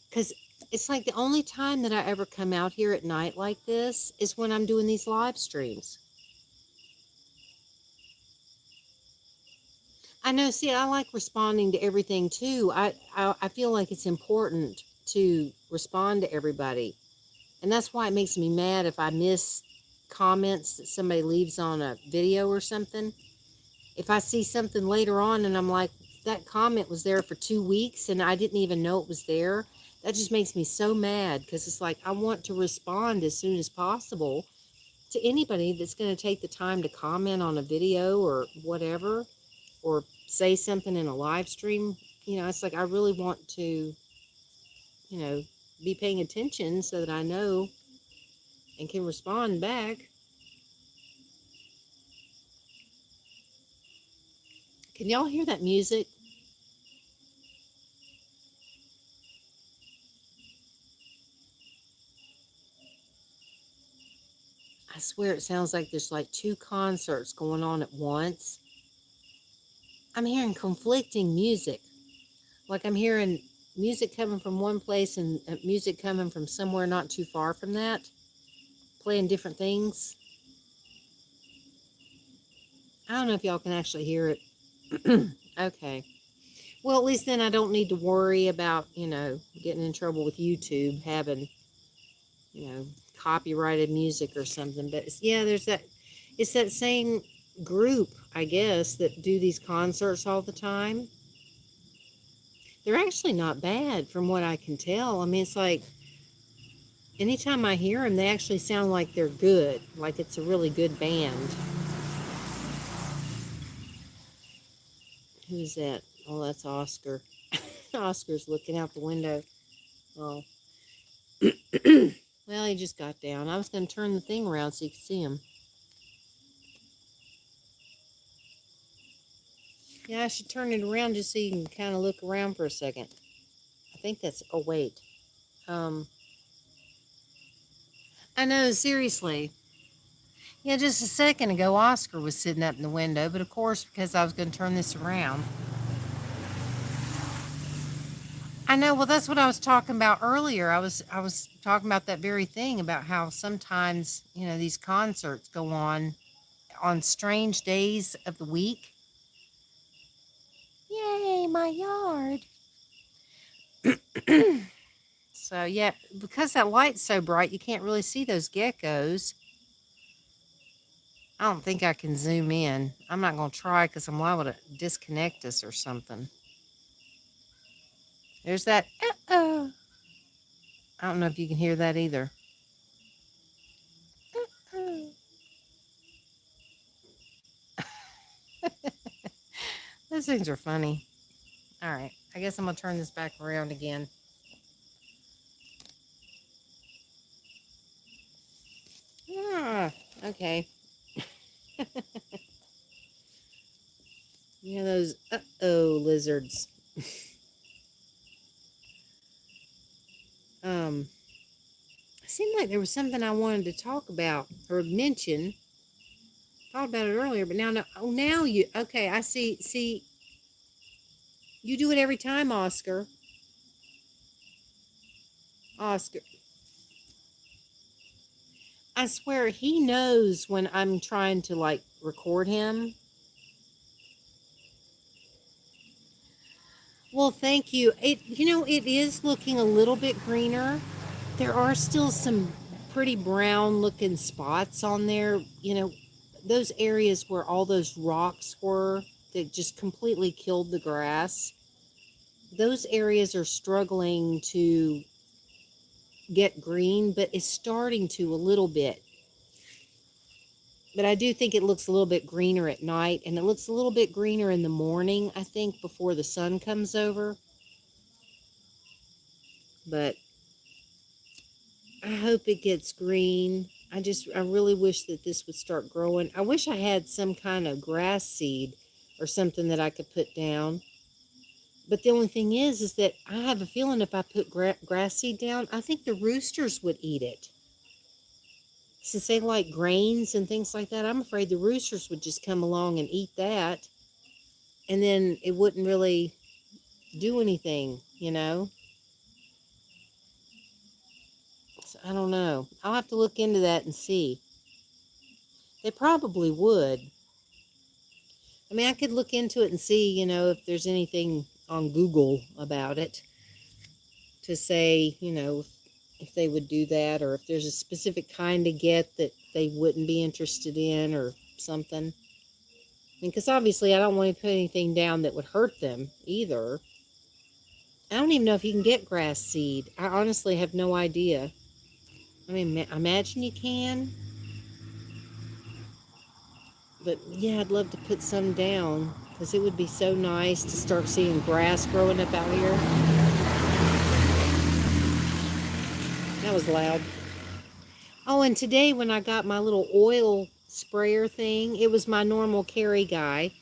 Because it's like the only time that I ever come out here at night like this is when I'm doing these live streams. I know. See, I like responding to everything too. I feel like it's important to respond to everybody, and that's why it makes me mad if I miss comments that somebody leaves on a video or something. If I see something later on and I'm like, that comment was there for 2 weeks and I didn't even know it was there, that just makes me so mad, because it's like I want to respond as soon as possible to anybody that's going to take the time to comment on a video or whatever, or say something in a live stream. You know, it's like I really want to, be paying attention so that I know and can respond back. Can y'all hear that music? I swear it sounds like there's like two concerts going on at once. I'm hearing conflicting music. Like I'm hearing music coming from one place and music coming from somewhere not too far from that, playing different things. I don't know if y'all can actually hear it. Okay. Well, at least then I don't need to worry about, getting in trouble with YouTube having you know, copyrighted music or something. But yeah, there's that. It's that same group, I guess, that do these concerts all the time. They're actually not bad from what I can tell. I mean, it's like anytime I hear them, they actually sound like they're good, like it's a really good band. Who's that? Oh, that's Oscar. Oscar's looking out the window. Oh, well, he just got down. I was going to turn the thing around so you could see him. Yeah, I should turn it around just so you can kind of look around for a second. I think that's. Oh, wait. Um, I know, seriously. Yeah, just a second ago, Oscar was sitting up in the window, but of course, because I was going to turn this around. I know. Well, that's what I was talking about earlier. I was talking about that very thing about how sometimes these concerts go on strange days of the week. Yay, my yard. So yeah, because that light's so bright, you can't really see those geckos. I don't think I can zoom in. I'm not going to try because I'm liable to disconnect us or something. There's that. Uh-oh. I don't know if you can hear that either. Uh-oh. Those things are funny. All right. I guess I'm going to turn this back around again. Ah, okay. Those lizards. It seemed like there was something I wanted to talk about or mention. Thought about it earlier, but now no. Oh, now you. Okay, I see. See, you do it every time, Oscar. Oscar. I swear he knows when I'm trying to like record him. Well, thank you. It is looking a little bit greener. There are still some pretty brown looking spots on there. Those areas where all those rocks were that just completely killed the grass. Those areas are struggling to get green, but it's starting to a little bit. But I do think it looks a little bit greener at night, and it looks a little bit greener in the morning, I think, before the sun comes over. But I hope it gets green. I really wish that this would start growing. I wish I had some kind of grass seed or something that I could put down. But the only thing is that I have a feeling if I put grass seed down, I think the roosters would eat it. Since they like grains and things like that, I'm afraid the roosters would just come along and eat that. And then it wouldn't really do anything. So I don't know. I'll have to look into that and see. They probably would. I mean, I could look into it and see, if there's anything on Google about it to say, if they would do that or if there's a specific kind of get that they wouldn't be interested in or something. I mean, because obviously I don't want to put anything down that would hurt them either. I don't even know if you can get grass seed. I honestly have no idea. I mean, imagine you can. But yeah, I'd love to put some down because it would be so nice to start seeing grass growing up out here. That was loud. Oh, and today when I got my little oil sprayer thing, it was my normal Carrie guy.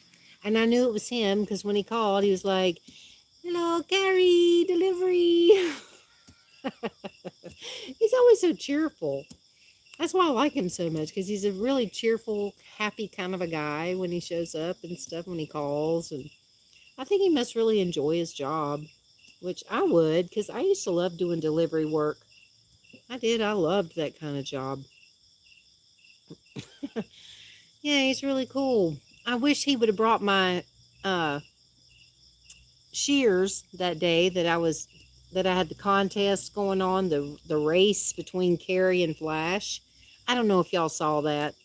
And I knew it was him because when he called, he was like, "Hello, Carrie, delivery." He's always so cheerful. That's why I like him so much because he's a really cheerful, happy kind of a guy when he shows up and stuff, when he calls. And I think he must really enjoy his job, which I would because I used to love doing delivery work. I did. I loved that kind of job. Yeah, he's really cool. I wish he would have brought my uh, shears that day that I was that I had the contest going on, the race between Carrie and Flash. I don't know if y'all saw that.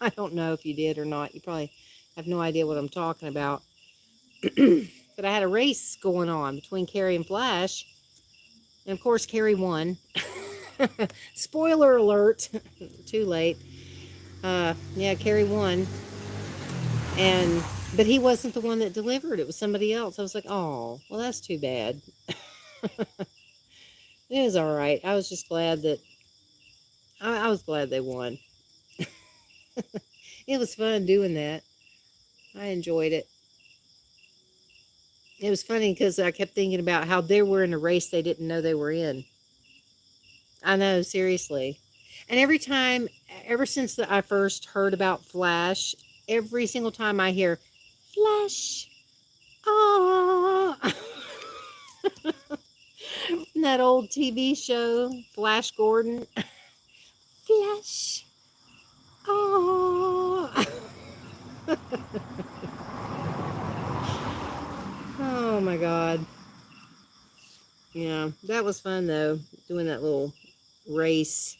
I don't know if you did or not. You probably have no idea what I'm talking about. But I had a race going on between Carrie and Flash, and of course Carrie won. Spoiler alert! Too late. Yeah, Carrie won, and but he wasn't the one that delivered. It was somebody else. I was like, oh, well, that's too bad. It was all right. I was just glad that I was glad they won. It was fun doing that. I enjoyed it. It was funny because I kept thinking about how they were in a race they didn't know they were in. I know, seriously. And every time, ever since I first heard about Flash, every single time I hear Flash, ah, that old TV show, Flash Gordon, Flash, ah. Oh my God. Yeah, that was fun though, doing that little race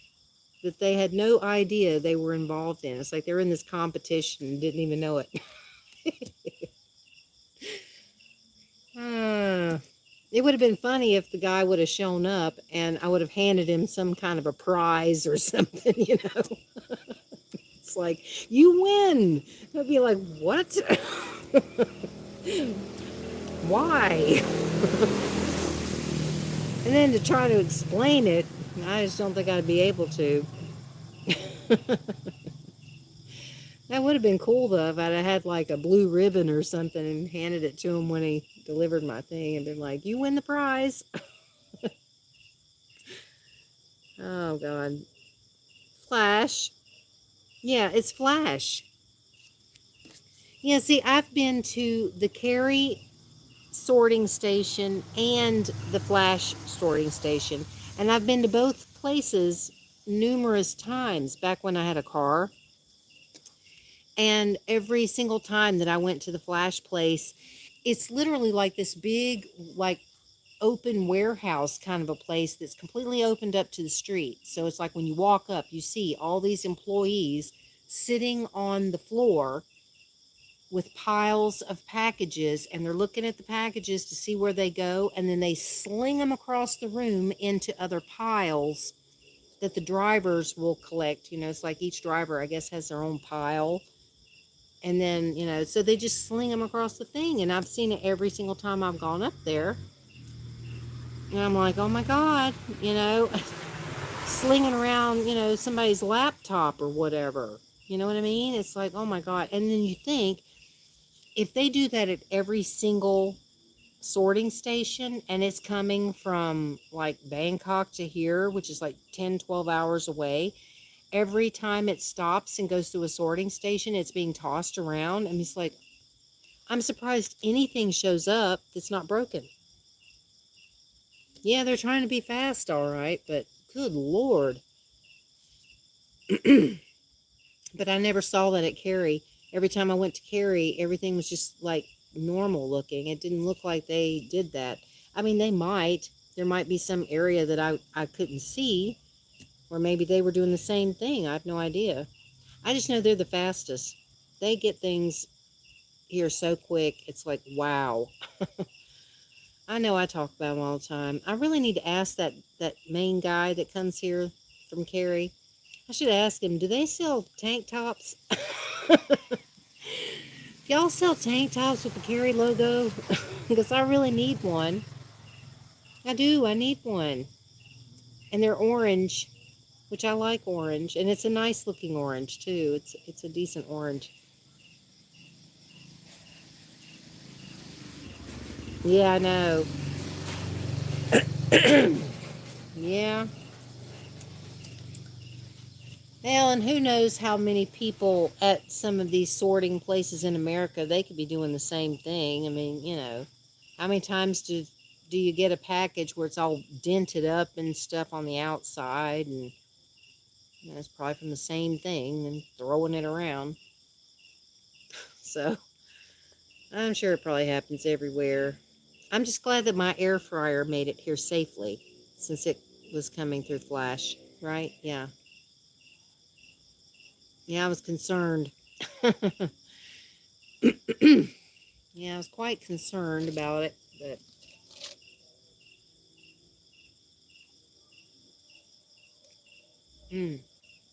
that they had no idea they were involved in. It's like they were in this competition and didn't even know it. uh, it would have been funny if the guy would have shown up and I would have handed him some kind of a prize or something, you know. It's like, you win. I'd be like, what? Why? And then to try to explain it, I just don't think I'd be able to. That would have been cool though if I'd have had like a blue ribbon or something and handed it to him when he delivered my thing and been like, you win the prize. Oh God. Flash. Yeah, it's Flash. Yeah, see, I've been to the Cary sorting station and the Flash sorting station, and I've been to both places numerous times back when I had a car. And every single time that I went to the Flash place, it's literally like this big, like open warehouse kind of a place that's completely opened up to the street. So it's like when you walk up, you see all these employees sitting on the floor with piles of packages, and they're looking at the packages to see where they go, and then they sling them across the room into other piles that the drivers will collect. You know, it's like each driver, I guess, has their own pile. And then, you know, so they just sling them across the thing. And I've seen it every single time I've gone up there. And I'm like, oh my God, you know, slinging around, you know, somebody's laptop or whatever. You know what I mean? It's like, oh my God. And then you think, if they do that at every single sorting station and it's coming from like Bangkok to here, which is like 10, 12 hours away, every time it stops and goes through a sorting station, it's being tossed around. And it's like, I'm surprised anything shows up that's not broken. Yeah, they're trying to be fast, all right, but good Lord. But I never saw that at Cary. Every time I went to Cary, everything was just like normal looking. It didn't look like they did that. I mean, they might. There might be some area that I couldn't see, or maybe they were doing the same thing. I have no idea. I just know they're the fastest. They get things here so quick. It's like, wow. I know I talk about them all the time. I really need to ask that main guy that comes here from Cary. I should ask him, do they sell tank tops? Y'all sell tank tops with the Cary logo? Because I really need one. I do. I need one. And they're orange, which I like orange. And it's a nice looking orange, too. It's a decent orange. Yeah, I know. Yeah. Well, and who knows how many people at some of these sorting places in America, they could be doing the same thing. I mean, you know, how many times do you get a package where it's all dented up and stuff on the outside, and you know, it's probably from the same thing and throwing it around. So I'm sure it probably happens everywhere. I'm just glad that my air fryer made it here safely since it was coming through Flash, right? Yeah. Yeah, I was concerned. Yeah, I was quite concerned about it, but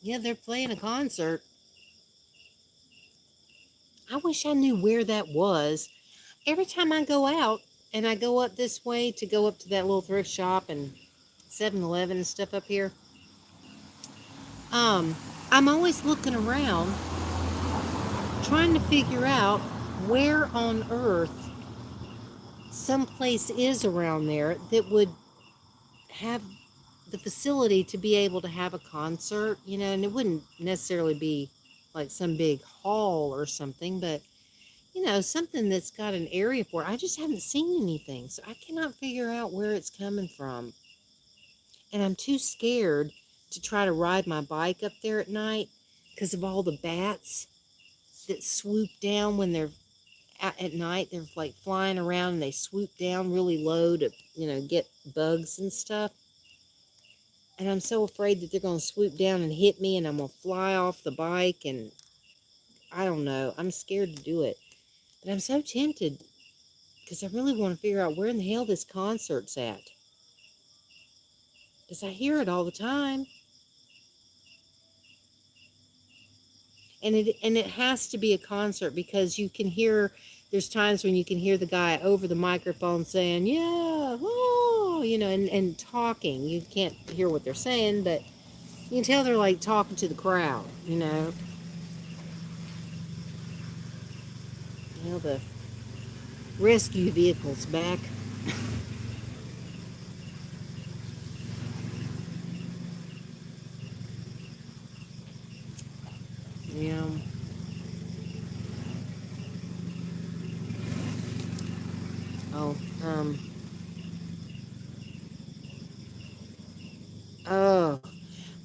yeah, they're playing a concert. I wish I knew where that was. Every time I go out and I go up this way to go up to that little thrift shop and 7-Eleven and stuff up here, um, I'm always looking around trying to figure out where on earth some place is around there that would have the facility to be able to have a concert, and it wouldn't necessarily be like some big hall or something, but something that's got an area for it. I just haven't seen anything, so I cannot figure out where it's coming from. And I'm too scared to try to ride my bike up there at night because of all the bats that swoop down when they're at night. They're like flying around and they swoop down really low to, get bugs and stuff. And I'm so afraid that they're going to swoop down and hit me and I'm going to fly off the bike. And I don't know. I'm scared to do it. But I'm so tempted because I really want to figure out where in the hell this concert's at. Because I hear it all the time. And it has to be a concert because you can hear, there's times when you can hear the guy over the microphone saying, yeah, oh, and talking. You can't hear what they're saying, but you can tell they're like talking to the crowd. The rescue vehicle's back. Yeah. Oh, oh,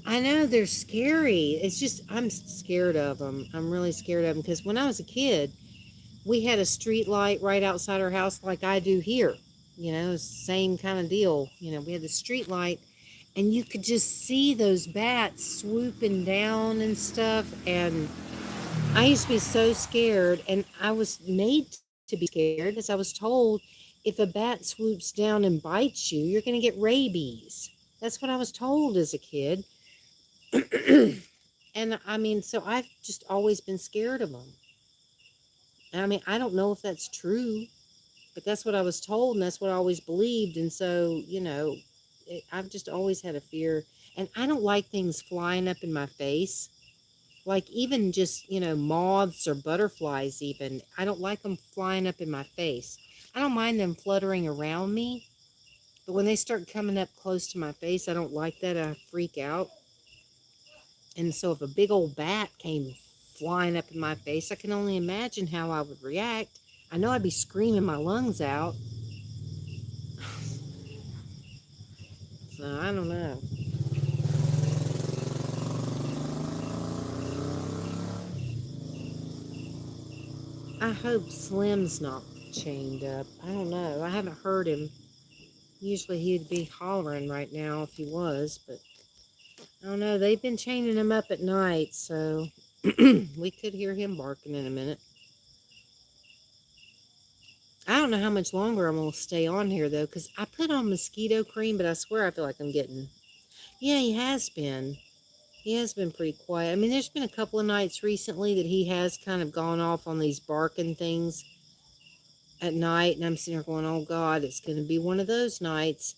I know they're scary. It's just, I'm scared of them. I'm really scared of them because when I was a kid, we had a street light right outside our house like I do here. Same kind of deal. We had the street light and you could just see those bats swooping down and stuff. And I used to be so scared, and I was made to be scared because I was told if a bat swoops down and bites you, you're going to get rabies. That's what I was told as a kid. And I mean, so I've just always been scared of them. And I mean, I don't know if that's true, but that's what I was told, and that's what I always believed. And so, I've just always had a fear. And I don't like things flying up in my face. Like even just, moths or butterflies even. I don't like them flying up in my face. I don't mind them fluttering around me, but when they start coming up close to my face, I don't like that. I freak out. And so if a big old bat came flying up in my face, I can only imagine how I would react. I know I'd be screaming my lungs out. So I don't know. I hope Slim's not chained up. I don't know. I haven't heard him. Usually he'd be hollering right now if he was, but I don't know. They've been chaining him up at night, so we could hear him barking in a minute. I don't know how much longer I'm going to stay on here, though, because I put on mosquito cream, but I swear I feel like I'm getting... Yeah, he has been. He has been pretty quiet. I mean, there's been a couple of nights recently that he has kind of gone off on these barking things at night, and I'm sitting there going, oh, God, it's going to be one of those nights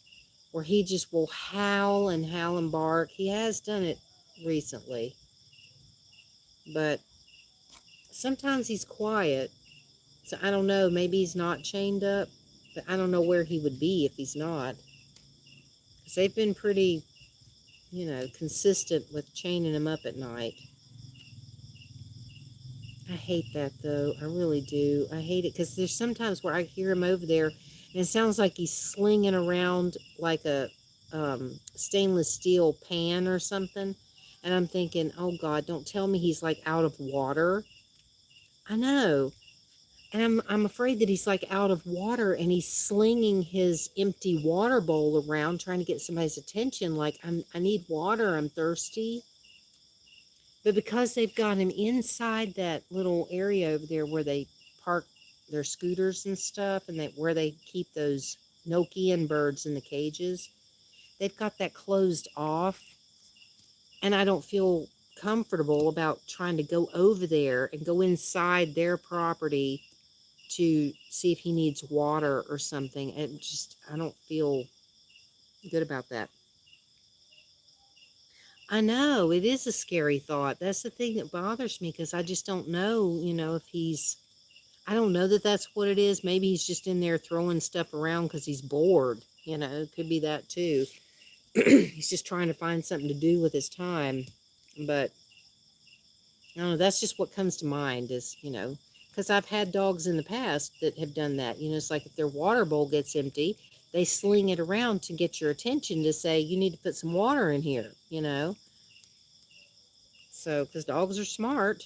where he just will howl and bark. He has done it recently, but sometimes he's quiet. So I don't know. Maybe he's not chained up, but I don't know where he would be if he's not. Because they've been pretty, consistent with chaining him up at night. I hate that though. I really do. I hate it because there's sometimes where I hear him over there and it sounds like he's slinging around like a stainless steel pan or something. And I'm thinking, oh God, don't tell me he's like out of water. I know. And I'm afraid that he's like out of water and he's slinging his empty water bowl around trying to get somebody's attention. Like, I need water. I'm thirsty. But because they've got him inside that little area over there where they park their scooters and stuff, and where they keep those Nokian birds in the cages, they've got that closed off. And I don't feel comfortable about trying to go over there and go inside their property to see if he needs water or something. And just, I don't feel good about that. I know it is a scary thought. That's the thing that bothers me because I just don't know, if I don't know that that's what it is. Maybe he's just in there throwing stuff around because he's bored. It could be that too. He's just trying to find something to do with his time. But I don't know, that's just what comes to mind is, because I've had dogs in the past that have done that. It's like if their water bowl gets empty, they sling it around to get your attention to say, you need to put some water in here. So, because dogs are smart.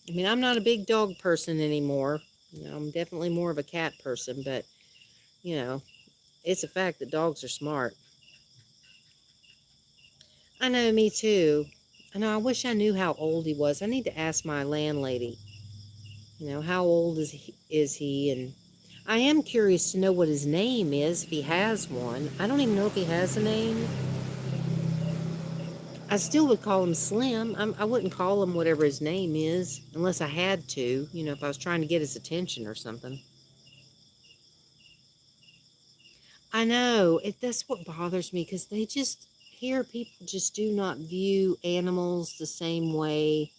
I mean, I'm not a big dog person anymore. I'm definitely more of a cat person, but, you know, it's a fact that dogs are smart. I know, me too. I know, I wish I knew how old he was. I need to ask my landlady, how old is he? And I am curious to know what his name is, if he has one. I don't even know if he has a name. I still would call him Slim. I wouldn't call him whatever his name is, unless I had to, if I was trying to get his attention or something. I know, that's what bothers me, because here people just do not view animals the same way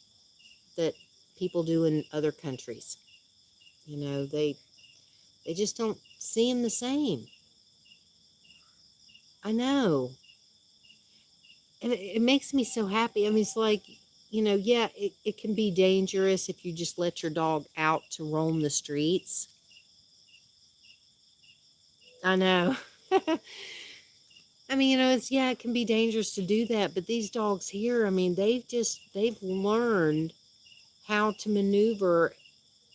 that people do in other countries. They just don't see them the same. I know. And it makes me so happy. I mean, it's like, yeah, it can be dangerous if you just let your dog out to roam the streets. I know. I mean, it can be dangerous to do that, but these dogs here, I mean, they've learned how to maneuver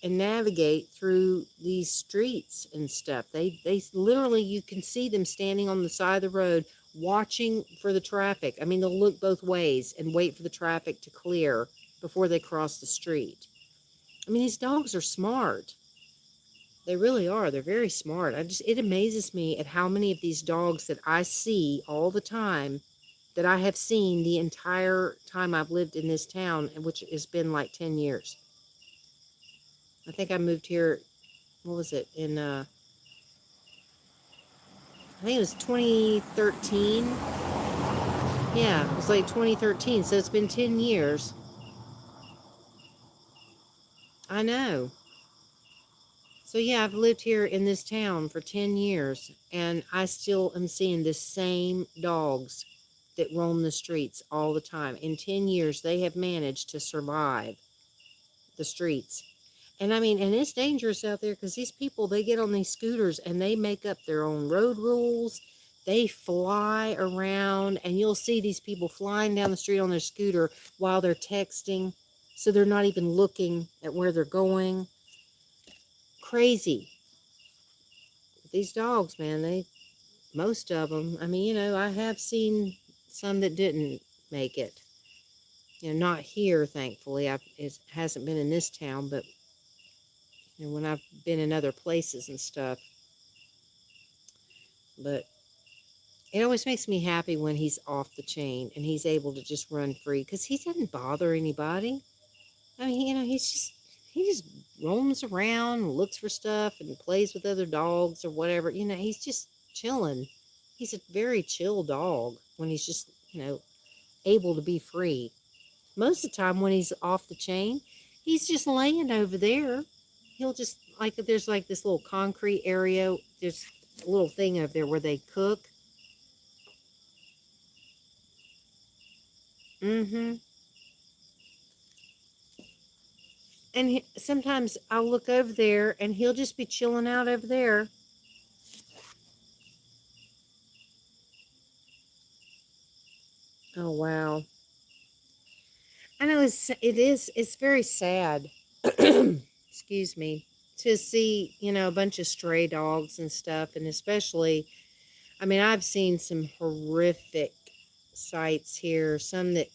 and navigate through these streets and stuff. They literally, you can see them standing on the side of the road watching for the traffic. I mean, they'll look both ways and wait for the traffic to clear before they cross the street. I mean, these dogs are smart. They really are. They're very smart. It amazes me at how many of these dogs that I see all the time, that I have seen the entire time I've lived in this town, which has been like 10 years. I think I moved here, what was it, I think it was 2013. Yeah, it was like 2013, so it's been 10 years. I know. So yeah, I've lived here in this town for 10 years, and I still am seeing the same dogs that roam the streets all the time. In 10 years, they have managed to survive the streets. And I mean, and it's dangerous out there because these people, they get on these scooters and they make up their own road rules. They fly around, and you'll see these people flying down the street on their scooter while they're texting. So they're not even looking at where they're going. Crazy. These dogs, man, most of them, I mean, I have seen some that didn't make it. Not here, thankfully. It hasn't been in this town, but when I've been in other places and stuff. But it always makes me happy when he's off the chain and he's able to just run free, because he doesn't bother anybody. I mean, he just roams around, looks for stuff, and plays with other dogs or whatever. He's just chilling. He's a very chill dog when he's just, able to be free. Most of the time when he's off the chain, he's just laying over there. He'll just, like, if there's like this little concrete area, there's a little thing over there where they cook. Mm-hmm. And sometimes I'll look over there and he'll just be chilling out over there. Oh, wow. I know it's very sad. Excuse me. to see, a bunch of stray dogs and stuff. And especially, I mean, I've seen some horrific sights here, some that,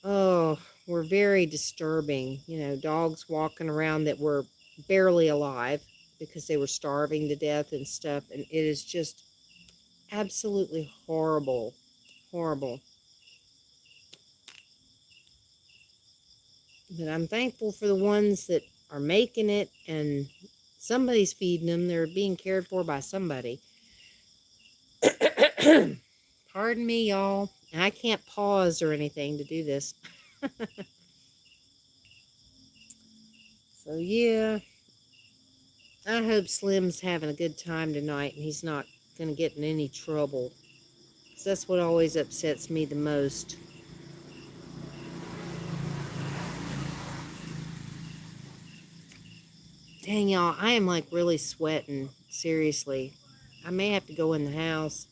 oh, were very disturbing. Dogs walking around that were barely alive because they were starving to death and stuff. And it is just absolutely horrible. Horrible. But I'm thankful for the ones that are making it, and somebody's feeding them. They're being cared for by somebody. Pardon me, y'all. I can't pause or anything to do this. So, yeah, I hope Slim's having a good time tonight and he's not going to get in any trouble. 'Cause that's what always upsets me the most. Dang, y'all, I am like really sweating. Seriously. I may have to go in the house.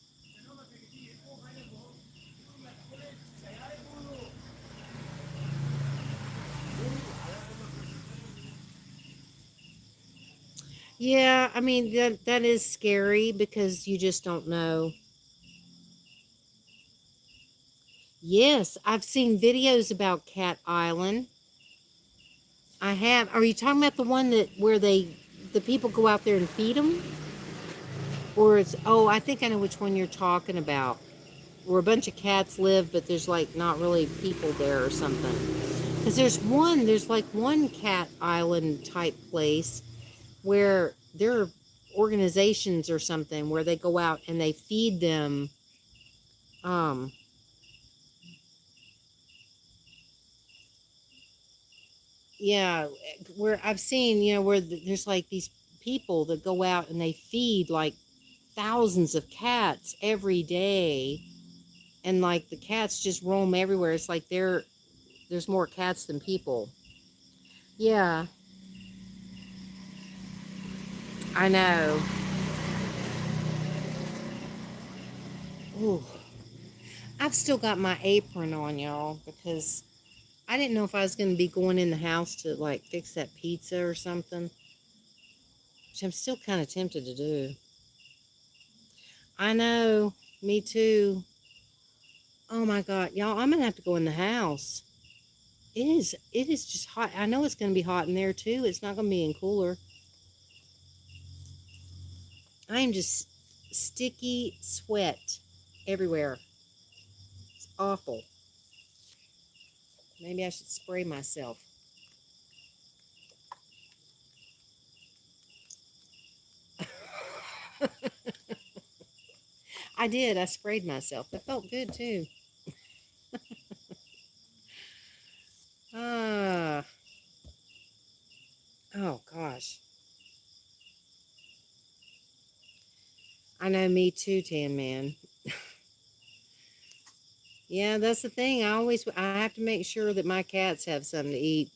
Yeah, I mean, that is scary because you just don't know. Yes, I've seen videos about Cat Island. I have. Are you talking about the one that where the people go out there and feed them? Or it's, oh, I think I know which one you're talking about. Where a bunch of cats live, but there's like not really people there or something. Because there's like one Cat Island type place where there are organizations or something where they go out and they feed them. Um, yeah, where I've seen, where there's like these people that go out and they feed like thousands of cats every day, and like the cats just roam everywhere. It's like there's more cats than people. Yeah, I know. Ooh, I've still got my apron on, y'all, because I didn't know if I was going to be going in the house to like fix that pizza or something, which I'm still kind of tempted to do. I know, me too. Oh my God, y'all, I'm gonna have to go in the house. It is just hot. I know it's gonna be hot in there too. It's not gonna be in cooler. I am just sticky sweat everywhere. It's awful. Maybe I should spray myself. I did. I sprayed myself. It felt good too. Ah, oh gosh. I know, me too, Tan Man. Yeah, that's the thing. I have to make sure that my cats have something to eat.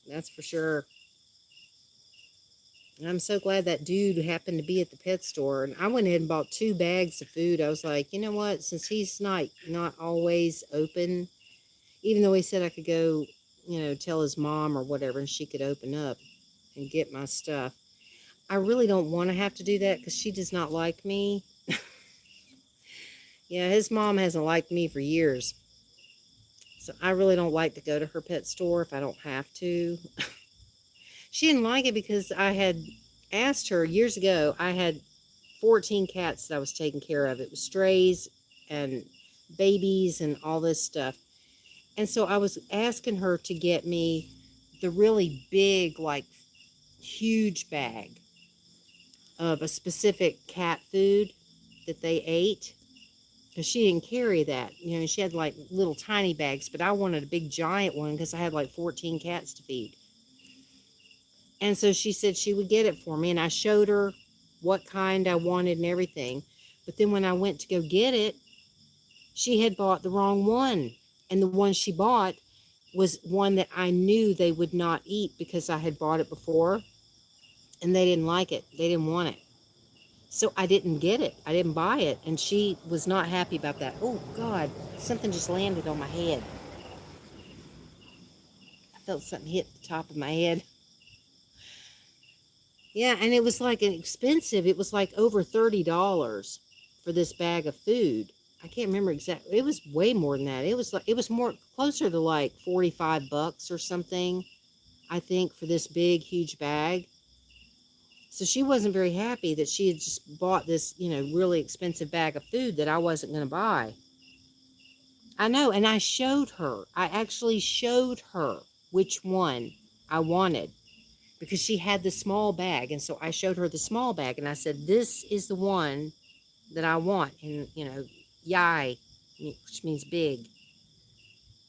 That's for sure. And I'm so glad that dude happened to be at the pet store. And I went ahead and bought 2 bags of food. I was like, you know what? Since he's not always open, even though he said I could go, tell his mom or whatever, and she could open up and get my stuff. I really don't want to have to do that because she does not like me. Yeah, his mom hasn't liked me for years. So I really don't like to go to her pet store if I don't have to. She didn't like it because I had asked her years ago. I had 14 cats that I was taking care of. It was strays and babies and all this stuff. And so I was asking her to get me the really big, like huge bag of a specific cat food that they ate. Because she didn't carry that. She had like little tiny bags, but I wanted a big giant one because I had like 14 cats to feed. And so she said she would get it for me, and I showed her what kind I wanted and everything. But then when I went to go get it, she had bought the wrong one. And the one she bought was one that I knew they would not eat because I had bought it before, and they didn't like it. They didn't want it. So I didn't get it. I didn't buy it. And she was not happy about that. Oh, God, something just landed on my head. I felt something hit the top of my head. Yeah, and it was like an expensive. It was like over $30 for this bag of food. I can't remember exactly. It was way more than that. It was more closer to like $45 or something, I think, for this big huge bag. So she wasn't very happy that she had just bought this, really expensive bag of food that I wasn't going to buy. I know, and I showed her. I actually showed her which one I wanted because she had the small bag. And so I showed her the small bag and I said, "This is the one that I want." And, yai, which means big,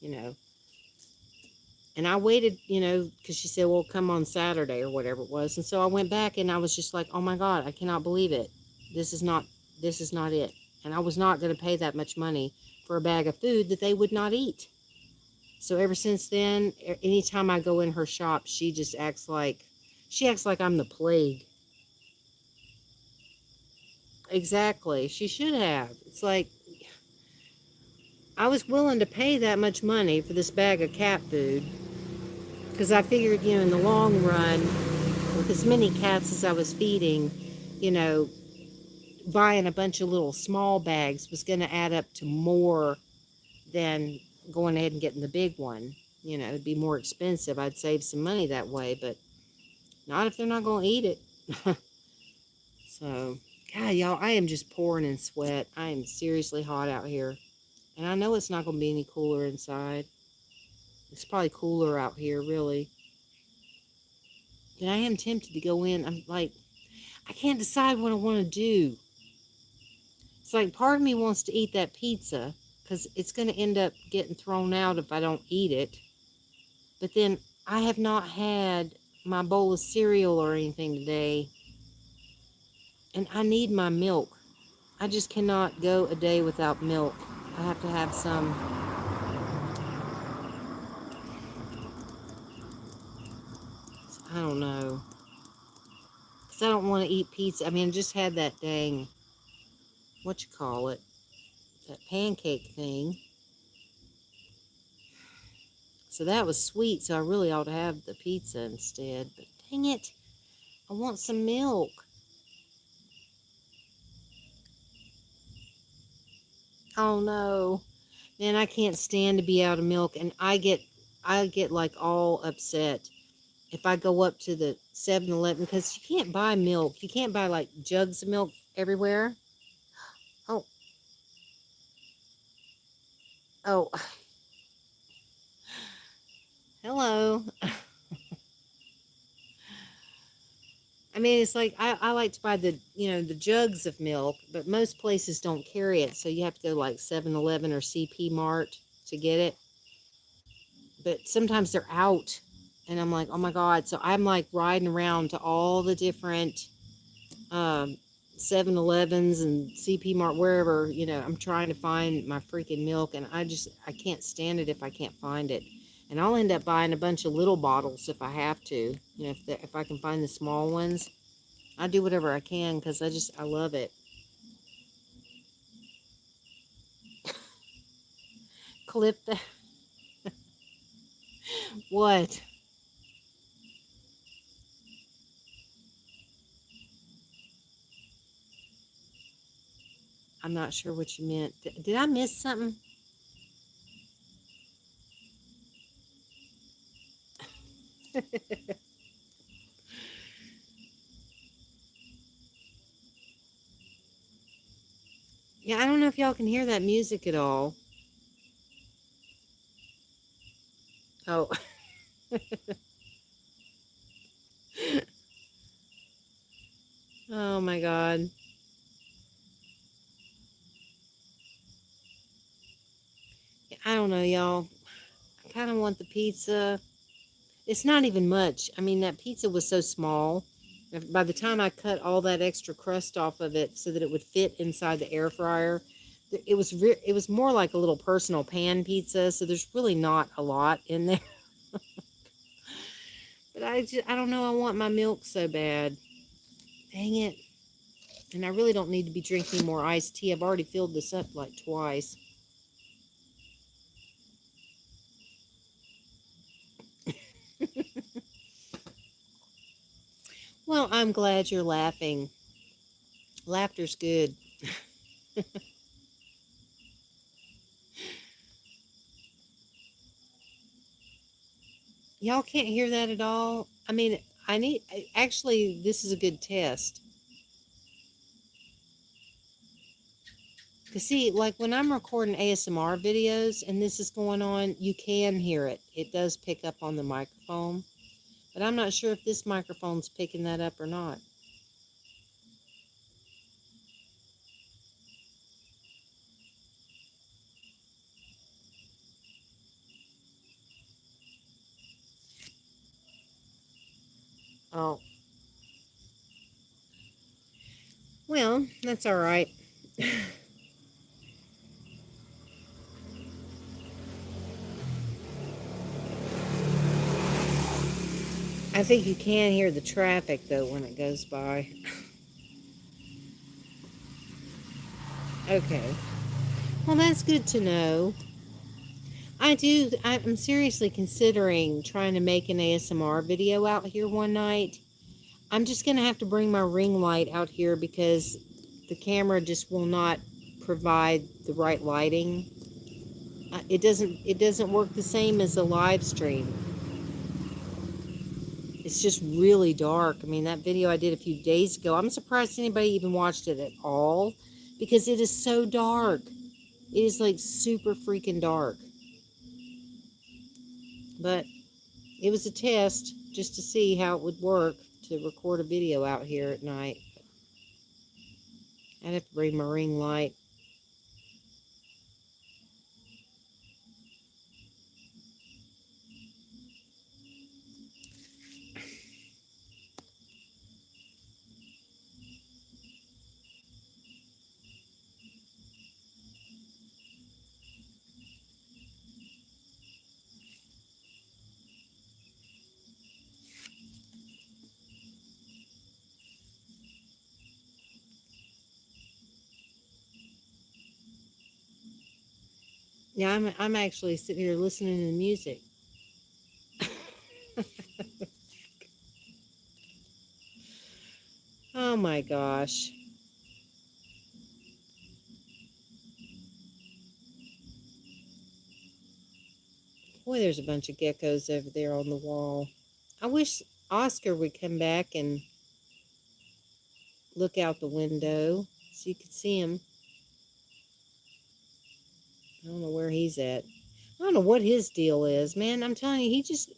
you know. And I waited, because she said, "Well, come on Saturday," or whatever it was. And so I went back and I was just like, "Oh my God, I cannot believe it. This is not, this is not it." And I was not going to pay that much money for a bag of food that they would not eat. So ever since then, anytime I go in her shop, she acts like I'm the plague. Exactly. She should have. It's like I was willing to pay that much money for this bag of cat food because I figured, in the long run, with as many cats as I was feeding, you know, buying a bunch of little small bags was going to add up to more than going ahead and getting the big one. It'd be more expensive. I'd save some money that way, but not if they're not going to eat it. So, God, y'all, I am just pouring in sweat. I am seriously hot out here. And I know it's not going to be any cooler inside. It's probably cooler out here, really. And I am tempted to go in. I'm like, I can't decide what I want to do. It's like part of me wants to eat that pizza because it's going to end up getting thrown out if I don't eat it. But then I have not had my bowl of cereal or anything today. And I need my milk. I just cannot go a day without milk. I have to have some. I don't know. Because I don't want to eat pizza. I mean, I just had that dang, what you call it, that pancake thing. So that was sweet, so I really ought to have the pizza instead. But dang it, I want some milk. Oh no. Man, I can't stand to be out of milk and I get like all upset if I go up to the 7-Eleven because you can't buy milk. You can't buy like jugs of milk everywhere. Oh, oh, hello. I mean, it's like I like to buy the jugs of milk, but most places don't carry it, so you have to go like 7-Eleven or CP Mart to get it. But sometimes they're out, and I'm like, oh my God. So I'm like riding around to all the different um 7-Elevens and CP Mart, wherever, I'm trying to find my freaking milk, and I can't stand it if I can't find it. And I'll end up buying a bunch of little bottles if I have to, if I can find the small ones. I do whatever I can because I love it. Clip that. What? I'm not sure what you meant. Did I miss something? Yeah, I don't know if y'all can hear that music at all. Oh, oh my God. I don't know, y'all. I kind of want the pizza. It's not even much. I mean, that pizza was so small. By the time I cut all that extra crust off of it so that it would fit inside the air fryer, it was more like a little personal pan pizza. So there's really not a lot in there. But I don't know. I want my milk so bad. Dang it! And I really don't need to be drinking more iced tea. I've already filled this up like twice. Well, Well, I'm glad you're laughing. Laughter's good. Y'all can't hear that at all? I mean, actually, this is a good test. Because, see, like when I'm recording ASMR videos and this is going on, you can hear it. It does pick up on the microphone. But I'm not sure if this microphone's picking that up or not. Oh, well, that's all right. I think you can hear the traffic, though, when it goes by. Okay. Well, that's good to know. I'm seriously considering trying to make an ASMR video out here one night. I'm just going to have to bring my ring light out here because the camera just will not provide the right lighting. It doesn't work the same as a live stream. It's just really dark. I mean, that video I did a few days ago, I'm surprised anybody even watched it at all because it is so dark. It is like super freaking dark. But it was a test just to see how it would work to record a video out here at night. I'd have to bring my ring light. Yeah, I'm actually sitting here listening to the music. Oh my gosh. Boy, there's a bunch of geckos over there on the wall. I wish Oscar would come back and look out the window so you could see him. I don't know where he's at. I don't know what his deal is, man. I'm telling you, he just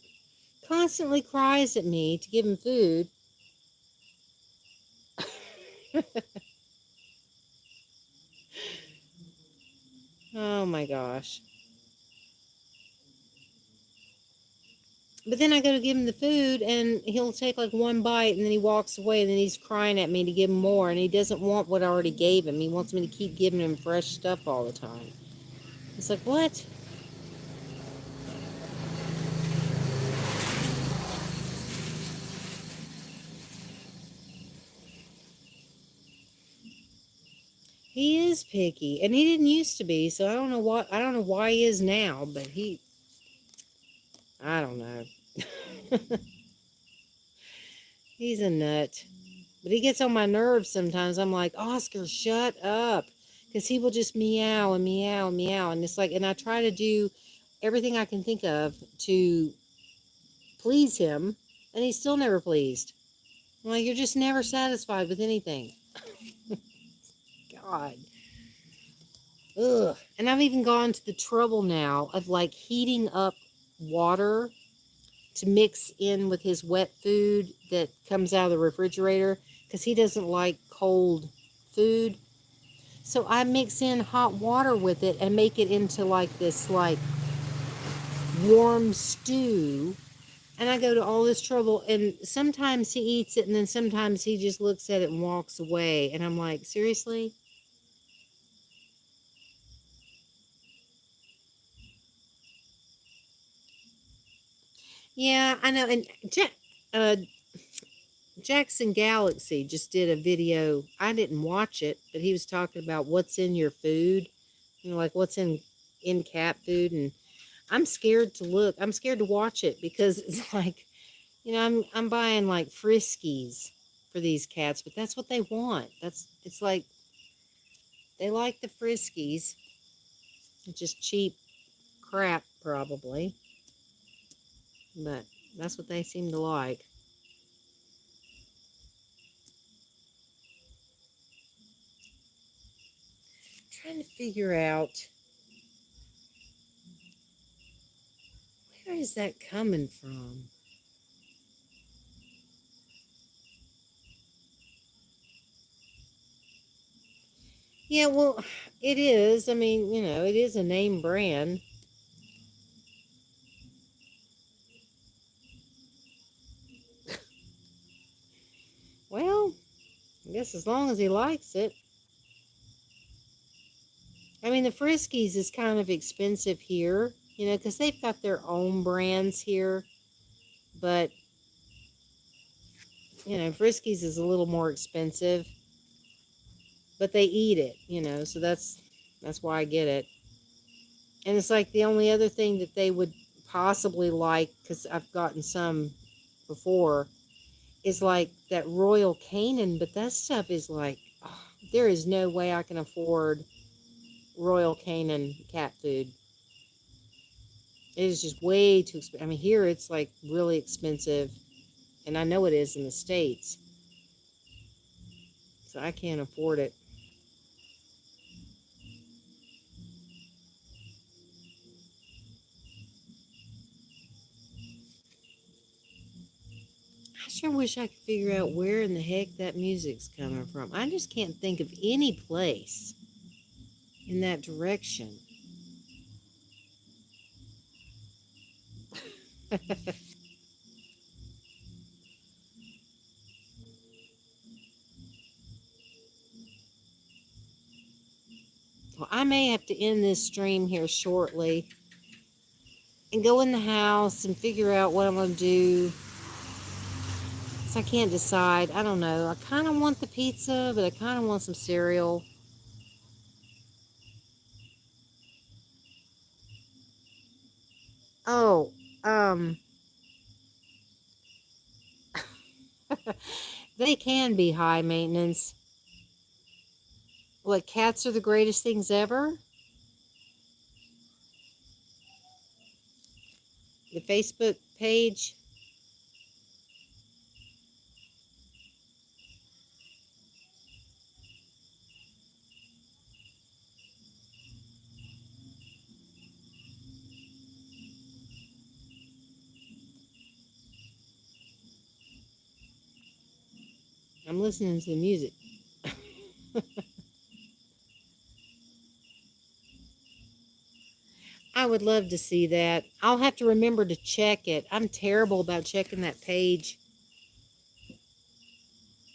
constantly cries at me to give him food. Oh my gosh. But then I go to give him the food and he'll take like one bite and then he walks away and then he's crying at me to give him more and he doesn't want what I already gave him. He wants me to keep giving him fresh stuff all the time. It's like, what? He is picky and he didn't used to be, so I don't know why he is now, but I don't know. He's a nut. But he gets on my nerves sometimes. I'm like, Oscar, shut up. Because he will just meow and meow and meow. And it's like, and I try to do everything I can think of to please him. And he's still never pleased. I'm like, you're just never satisfied with anything. God. Ugh. And I've even gone to the trouble now of like heating up water to mix in with his wet food that comes out of the refrigerator because he doesn't like cold food. So I mix in hot water with it and make it into like this like warm stew. And I go to all this trouble and sometimes he eats it and then sometimes he just looks at it and walks away. And I'm like, seriously? Yeah, I know. And uh, Jackson Galaxy just did a video. I didn't watch it, but he was talking about what's in your food, like what's in cat food, and I'm scared to look. I'm scared to watch it because it's like, I'm buying like Friskies, for these cats, but that's what they want. It's like they like the Friskies. It's just cheap crap, probably. But that's what they seem to like. I'm trying to figure out where is that coming from? Yeah, well, it is. I mean, it is a name brand. Well, I guess as long as he likes it. I mean, the Friskies is kind of expensive here, because they've got their own brands here. But, Friskies is a little more expensive. But they eat it, so that's why I get it. And it's like the only other thing that they would possibly like, because I've gotten some before, is like that Royal Canin, but that stuff is like, oh, there is no way I can afford Royal Canin cat food. It is just way too expensive. I mean, here it's like really expensive, and I know it is in the States, so I can't afford it. I sure wish I could figure out where in the heck that music's coming from. I just can't think of any place in that direction. Well, I may have to end this stream here shortly and go in the house and figure out what I'm going to do. So I can't decide. I don't know. I kind of want the pizza, but I kind of want some cereal. Oh, um, they can be high maintenance. What, cats are the greatest things ever? The Facebook page? I'm listening to the music. I would love to see that. I'll have to remember to check it. I'm terrible about checking that page.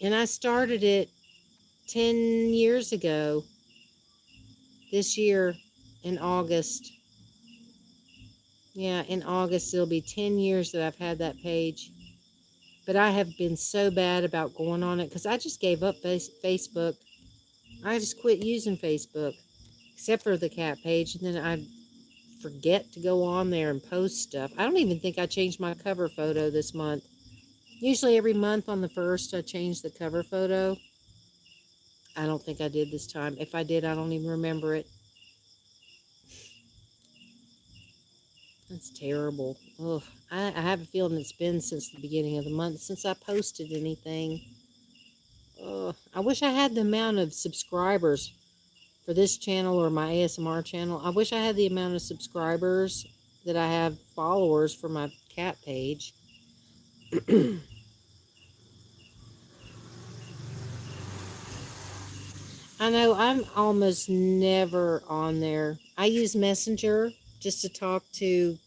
And I started it 10 years ago. This year in August. Yeah, in August it'll be 10 years that I've had that page. But I have been so bad about going on it because I just gave up Facebook. I just quit using Facebook, except for the cat page. And then I forget to go on there and post stuff. I don't even think I changed my cover photo this month. Usually every month on the 1st, I change the cover photo. I don't think I did this time. If I did, I don't even remember it. That's terrible. Ugh. I have a feeling it's been since the beginning of the month since I posted anything. Ugh. I wish I had the amount of subscribers for this channel or my ASMR channel. I wish I had the amount of subscribers that I have followers for my cat page. I know I'm almost never on there. I use Messenger just to talk to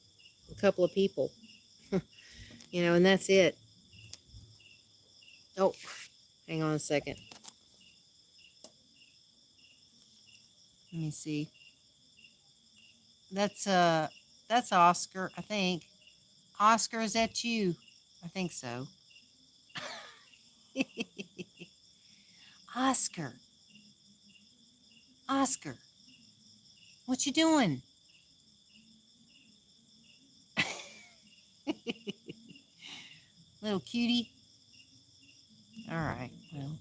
a couple of people, and that's it. Oh, hang on a second. Let me see. That's Oscar, I think. Oscar, is that you? I think so. Oscar. Oscar. What you doing? Little cutie. All right. Well.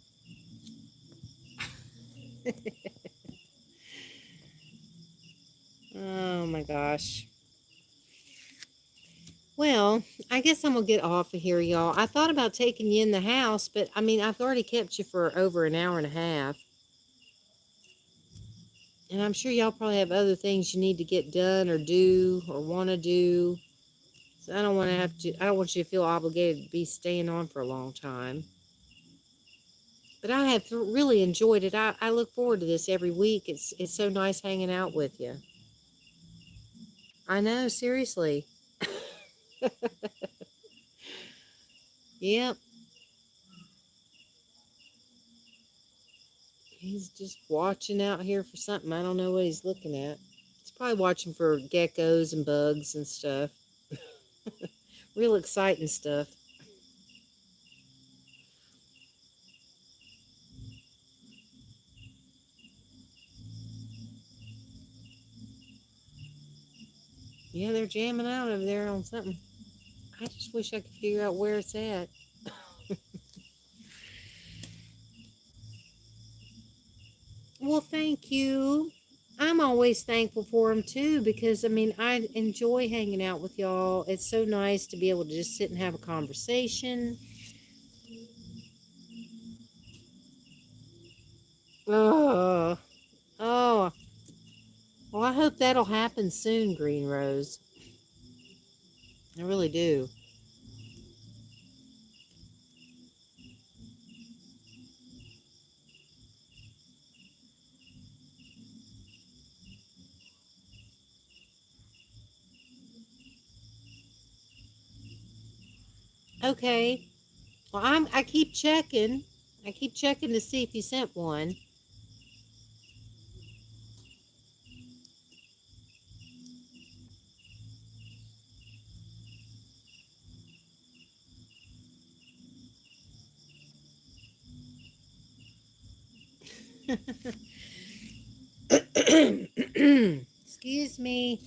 Oh my gosh. Well, I guess I'm gonna get off of here, y'all. I thought about taking you in the house, but I mean, I've already kept you for over an hour and a half. And I'm sure y'all probably have other things you need to get done or do or want to do. So I don't want you to feel obligated to be staying on for a long time. But I have really enjoyed it. I look forward to this every week. It's so nice hanging out with you. I know, seriously. Yep. He's just watching out here for something. I don't know what he's looking at. He's probably watching for geckos and bugs and stuff. Real exciting stuff. Yeah, they're jamming out over there on something. I just wish I could figure out where it's at. Well, thank you. I'm always thankful for them too because I mean, I enjoy hanging out with y'all. It's so nice to be able to just sit and have a conversation. Oh, oh. Well, I hope that'll happen soon, Green Rose. I really do. Okay. Well, I keep checking. I keep checking to see if you sent one. Excuse me.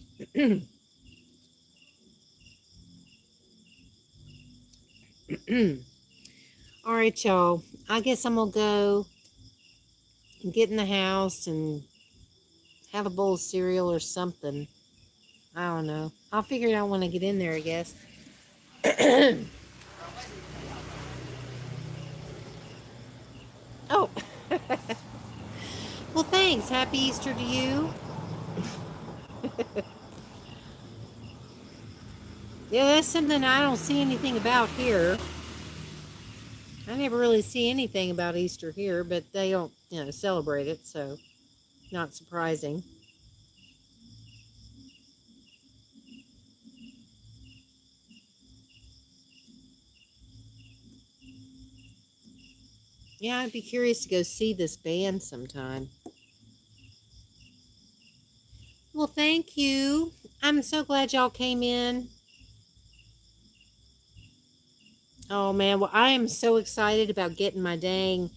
All right, y'all. I guess I'm gonna go and get in the house and have a bowl of cereal or something. I don't know. I'll figure it out when I get in there, I guess. Oh. Well, thanks. Happy Easter to you. Yeah, that's something I don't see anything about here. I never really see anything about Easter here, but they don't, celebrate it, so not surprising. Yeah, I'd be curious to go see this band sometime. Well, thank you. I'm so glad y'all came in. Oh man, well I am so excited about getting my dang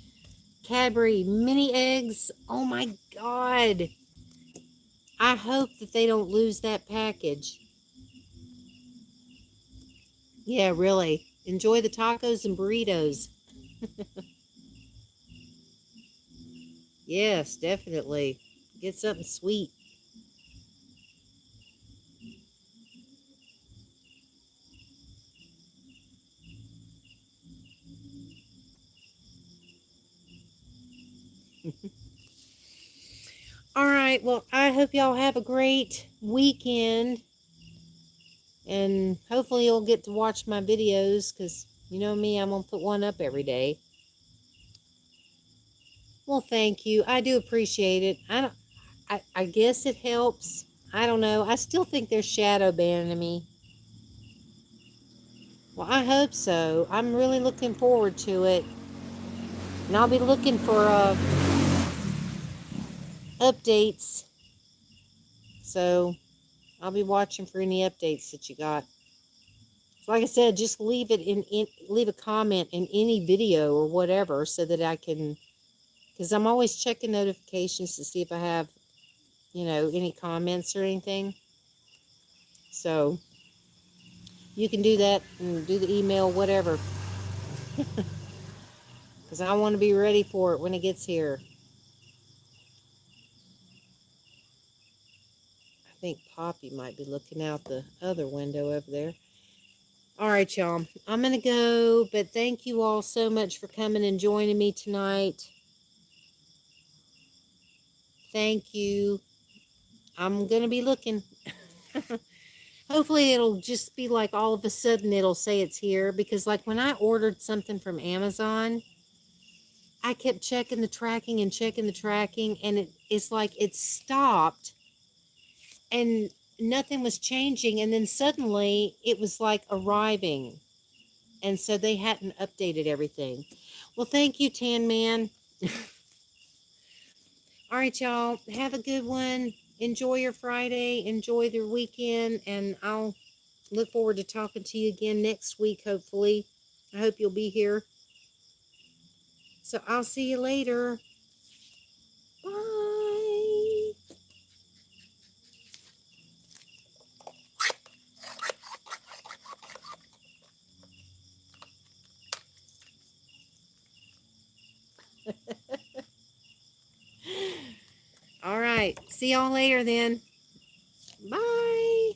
Cadbury mini eggs. Oh my god. I hope that they don't lose that package. Yeah, really. Enjoy the tacos and burritos. Yes, definitely. Get something sweet. All right, well, I hope y'all have a great weekend. And hopefully you'll get to watch my videos because you know me, I'm going to put one up every day. Well, thank you. I do appreciate it. I guess it helps. I don't know. I still think they're shadow banning me. Well, I hope so. I'm really looking forward to it. And I'll be looking for updates. So I'll be watching for any updates that you got. So like I said, just leave it leave a comment in any video or whatever so that I can, because I'm always checking notifications to see if I have, any comments or anything. So you can do that and do the email, whatever. because I want to be ready for it when it gets here. I think Poppy might be looking out the other window over there. All right, y'all. I'm going to go, but thank you all so much for coming and joining me tonight. Thank you. I'm going to be looking. Hopefully it'll just be like all of a sudden it'll say it's here, because like when I ordered something from Amazon, I kept checking the tracking and checking the tracking, and it's like it stopped and nothing was changing, and then suddenly it was like arriving, and so they hadn't updated everything. Well, thank you, Tan Man. All right, y'all, have a good one. Enjoy your Friday, enjoy the weekend, and I'll look forward to talking to you again next week, hopefully. I hope you'll be here. So I'll see you later. Bye. All right. See y'all later then. Bye.